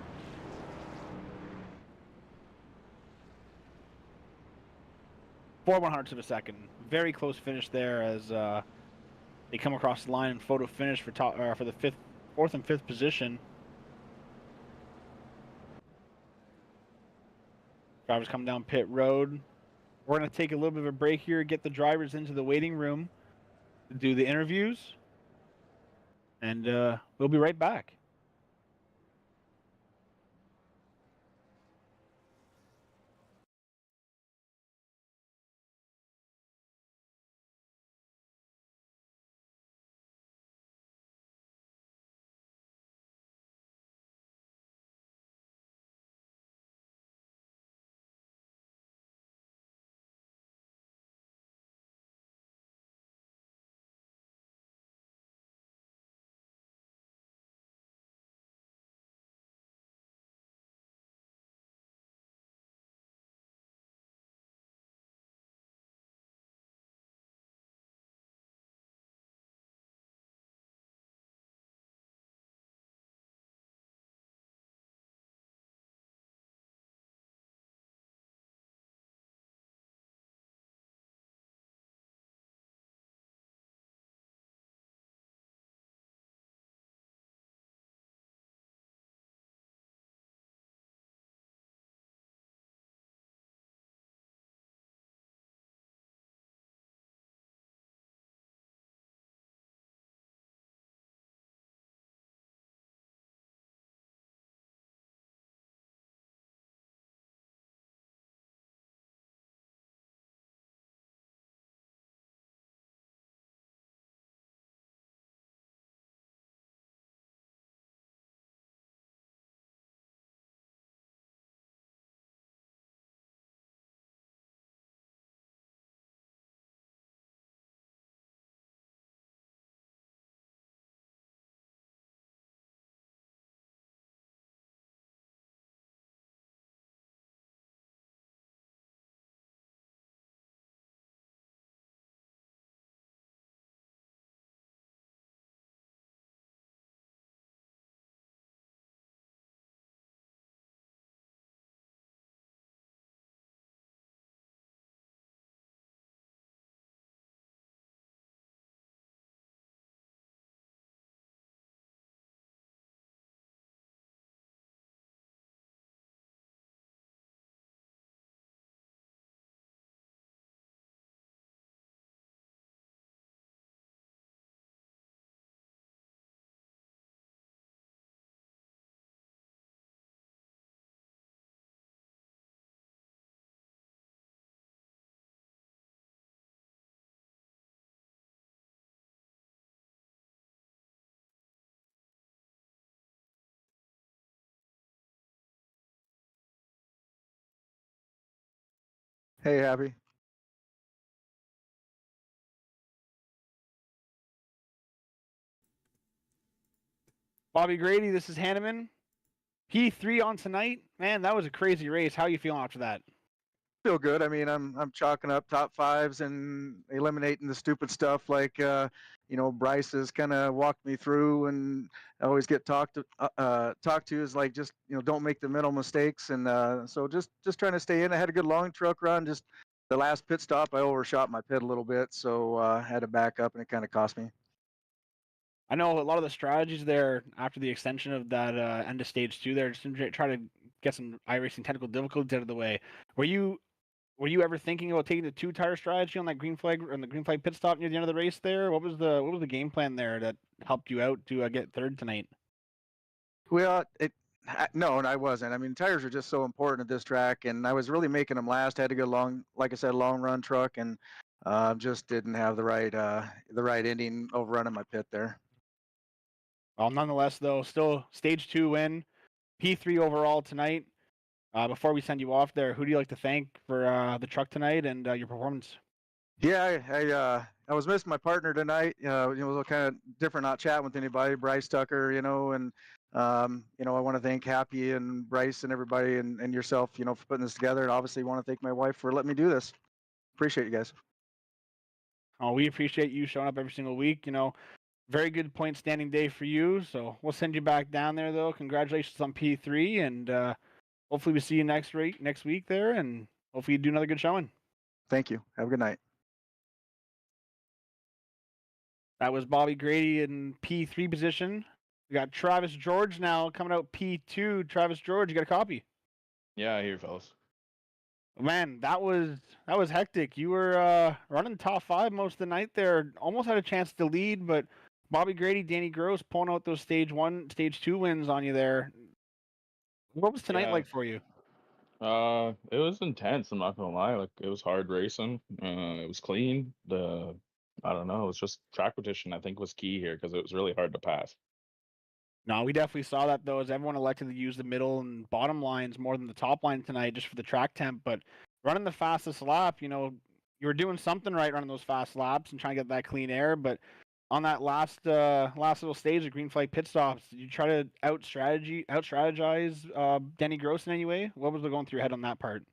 Four 100ths of a second. Very close finish there as they come across the line and photo finish for the fourth and fifth position. Drivers coming down pit road. We're going to take a little bit of a break here, get the drivers into the waiting room to do the interviews, and we'll be right back. Hey, Happy. Bobby Grady, this is Hanneman. P3 on tonight. Man, that was a crazy race. How are you feeling after that? Feel good. I mean, I'm chalking up top fives and eliminating the stupid stuff like Bryce has kind of walked me through, and I always get talked to is like, just don't make the mental mistakes, and so just trying to stay in. I had a good long truck run. Just the last pit stop, I overshot my pit a little bit, so I had to back up, and it kind of cost me. I know a lot of the strategies there after the extension of that end of stage 2 there, just to try to get some iRacing technical difficulties out of the way. Were you ever thinking about taking the 2-tire strategy on that green flag pit stop near the end of the race there? What was the game plan there that helped you out to get third tonight? Well, no, and I wasn't. I mean, tires are just so important at this track, and I was really making them last. I had a good long, like I said, long run truck, and just didn't have the right ending overrunning my pit there. Well, nonetheless, though, still stage 2 win, P3 overall tonight. Before we send you off there, who do you like to thank for the truck tonight and your performance? Yeah, I was missing my partner tonight. It was kind of different not chatting with anybody. Bryce Tucker, and I want to thank Happy and Bryce and everybody and yourself, for putting this together. And obviously, want to thank my wife for letting me do this. Appreciate you guys. Oh, we appreciate you showing up every single week. Very good point standing day for you. So we'll send you back down there, though. Congratulations on P3, and hopefully we see you next week there, and hopefully you do another good showing. Thank you. Have a good night. That was Bobby Grady in P3 position. We got Travis George now coming out P2. Travis George, you got a copy? Yeah, I hear, fellas. Man, that was hectic. You were running top 5 most of the night there. Almost had a chance to lead, but Bobby Grady, Danny Gross pulling out those stage 1, stage 2 wins on you there. What was tonight like for you? It was intense. I'm not gonna lie. Like, it was hard racing. It was clean. I don't know. It was just track position, I think, was key here because it was really hard to pass. No, we definitely saw that, though, as everyone elected to use the middle and bottom lines more than the top line tonight just for the track temp. But running the fastest lap, you were doing something right running those fast laps and trying to get that clean air. But on that last little stage of green flag pit stops, did you try to out strategize Denny Gross in any way? What was going through your head on that part?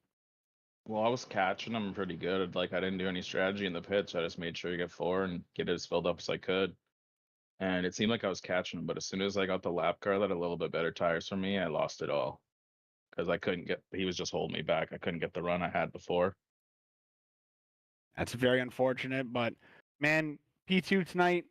Well, I was catching them pretty good. Like, I didn't do any strategy in the pits. I just made sure to get 4 and get it as filled up as I could. And it seemed like I was catching him, but as soon as I got the lap car that had a little bit better tires for me, I lost it all because I couldn't get. He was just holding me back. I couldn't get the run I had before. That's very unfortunate, but man, P2 tonight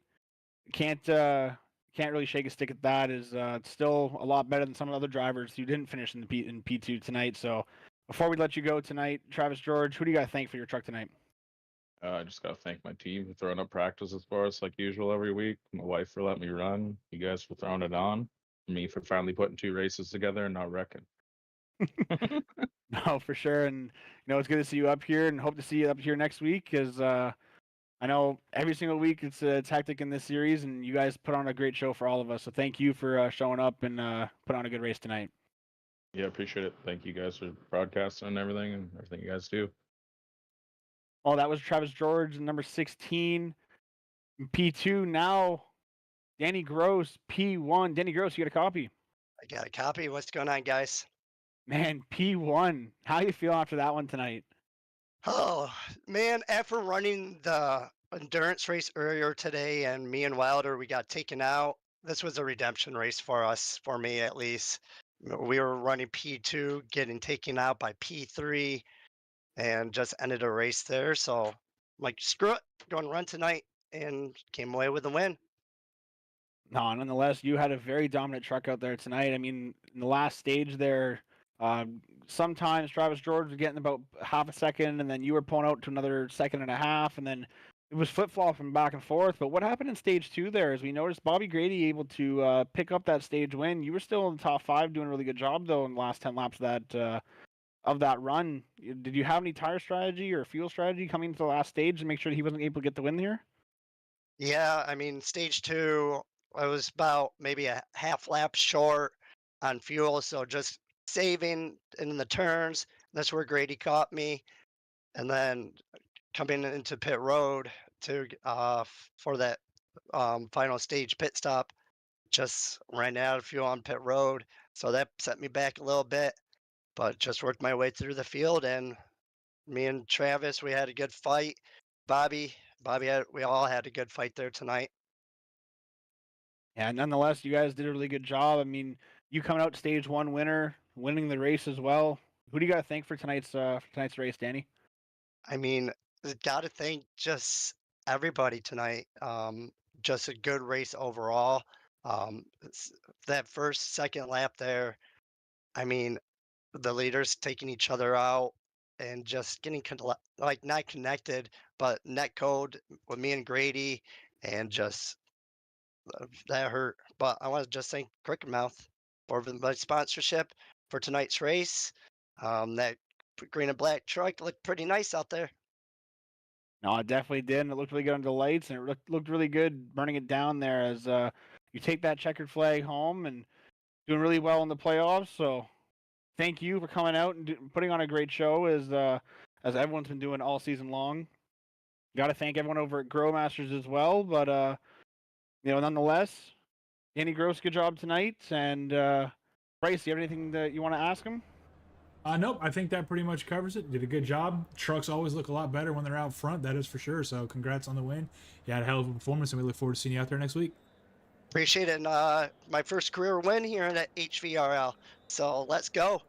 can't really shake a stick at that. It's still a lot better than some of the other drivers who didn't finish in P2 tonight. So before we let you go tonight, Travis George, who do you got to thank for your truck tonight? I just gotta thank my team for throwing up practices for us like usual every week. My wife for letting me run. You guys for throwing it on. Me for finally putting 2 races together and not wrecking. No, for sure. And it's good to see you up here, and hope to see you up here next week. Because I know every single week it's hectic in this series, and you guys put on a great show for all of us. So thank you for showing up and put on a good race tonight. Yeah, appreciate it. Thank you guys for broadcasting and everything you guys do. Oh, that was Travis George, number 16, P2. Now, Danny Gross, P1. Danny Gross, you got a copy? I got a copy. What's going on, guys? Man, P1. How you feel after that one tonight? Oh, man, after running the endurance race earlier today and me and Wilder, we got taken out. This was a redemption race for us, for me at least. We were running P2, getting taken out by P3, and just ended a race there. So I'm like, screw it, going to run tonight, and came away with a win. No, nonetheless, you had a very dominant truck out there tonight. I mean, in the last stage there, sometimes Travis George was getting about half a second, and then you were pulling out to another second and a half, and then it was flip-flopping back and forth. But what happened in stage 2 there is we noticed Bobby Grady able to pick up that stage win. You were still in the top 5 doing a really good job, though, in the last 10 laps of that run. Did you have any tire strategy or fuel strategy coming into the last stage to make sure that he wasn't able to get the win here? Yeah, I mean, stage 2, I was about maybe a half lap short on fuel, so just saving in the turns. That's where Grady caught me, and then coming into pit road to for that final stage pit stop, just ran out of fuel on pit road, so that set me back a little bit. But just worked my way through the field, and me and Travis, we had a good fight. Bobby, we all had a good fight there tonight. Yeah, nonetheless, you guys did a really good job. I mean, you coming out stage 1 winner, winning the race as well. Who do you got to thank for tonight's race, Danny? I mean, got to thank just everybody tonight. just a good race overall. That second lap there, I mean, the leaders taking each other out and just getting like not connected, but net code with me and Grady, and just that hurt. But I want to just thank Cricket Mouth for the sponsorship for tonight's race. That green and black truck looked pretty nice out there. No, it definitely did, and it looked really good under the lights, and it looked really good burning it down there as you take that checkered flag home and doing really well in the playoffs. So thank you for coming out and putting on a great show as everyone's been doing all season long. Got to thank everyone over at Growmasters as well, but nonetheless, Danny Gross, good job tonight, and Bryce, do you have anything that you want to ask him? Nope, I think that pretty much covers it. Did a good job. Trucks always look a lot better when they're out front, that is for sure. So congrats on the win. You had a hell of a performance, and we look forward to seeing you out there next week. Appreciate it. And my first career win here at HVRL. So let's go.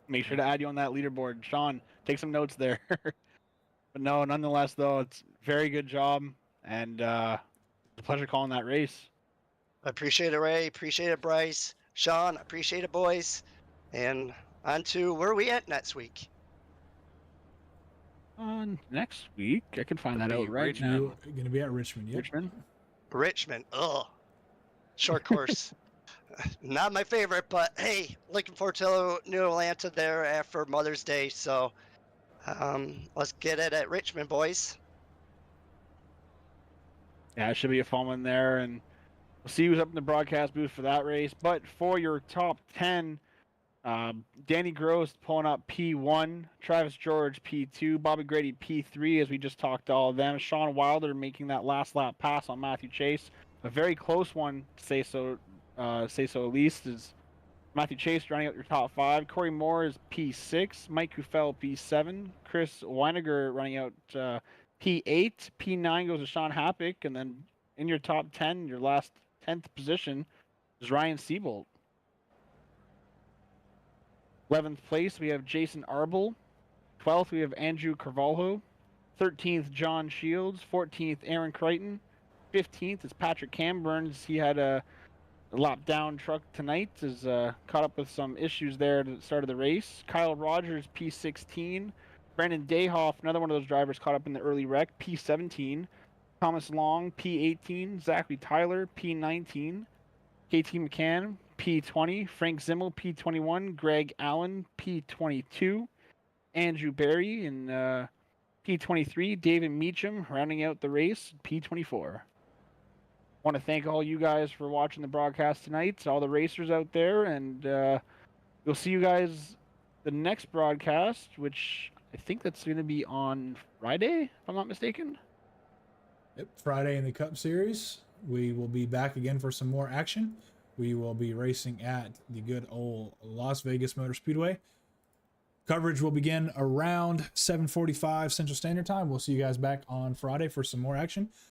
Make sure to add you on that leaderboard. Sean, take some notes there. But no, nonetheless, though, it's a very good job, and it's a pleasure calling that race. I appreciate it, Ray. Appreciate it, Bryce. Sean, appreciate it, boys. And on to where are we at next week? Next week, I can find that out right now. Going to be at Richmond, yeah. Richmond. Ugh. Short course. Not my favorite, but hey, looking forward to New Atlanta there after Mother's Day. So let's get it at Richmond, boys. Yeah, it should be a fun one there, and we'll see who's up in the broadcast booth for that race. But for your top 10, Danny Gross pulling up P1, Travis George P2, Bobby Grady P3, as we just talked to all of them. Sean Wilder making that last lap pass on Matthew Chase, a very close one, to say so at least, is Matthew Chase running out your top 5. Corey Moore is P6, Mike Kufel P7, Chris Weiniger running out P8, P9 goes to Sean Happick, and then in your top 10, your last 10th position is Ryan Siebold. 11th place, we have Jason Arbel. 12th, we have Andrew Carvalho. 13th, John Shields. 14th, Aaron Crichton. 15th is Patrick Camburns. He had a lap down truck tonight, is caught up with some issues there at the start of the race. Kyle Rogers, P16. Brandon Dayhoff, another one of those drivers caught up in the early wreck, P17. Thomas Long, P18. Zachary Tyler, P19. KT McCann, P20, Frank Zimmel, P21, Greg Allen, P22, Andrew Berry in P23, David Meacham rounding out the race, P24. Want to thank all you guys for watching the broadcast tonight, all the racers out there, and we'll see you guys the next broadcast, which I think that's going to be on Friday, if I'm not mistaken. Yep, Friday in the Cup Series. We will be back again for some more action. We will be racing at the good old Las Vegas Motor Speedway. Coverage will begin around 7:45 Central Standard Time. We'll see you guys back on Friday for some more action.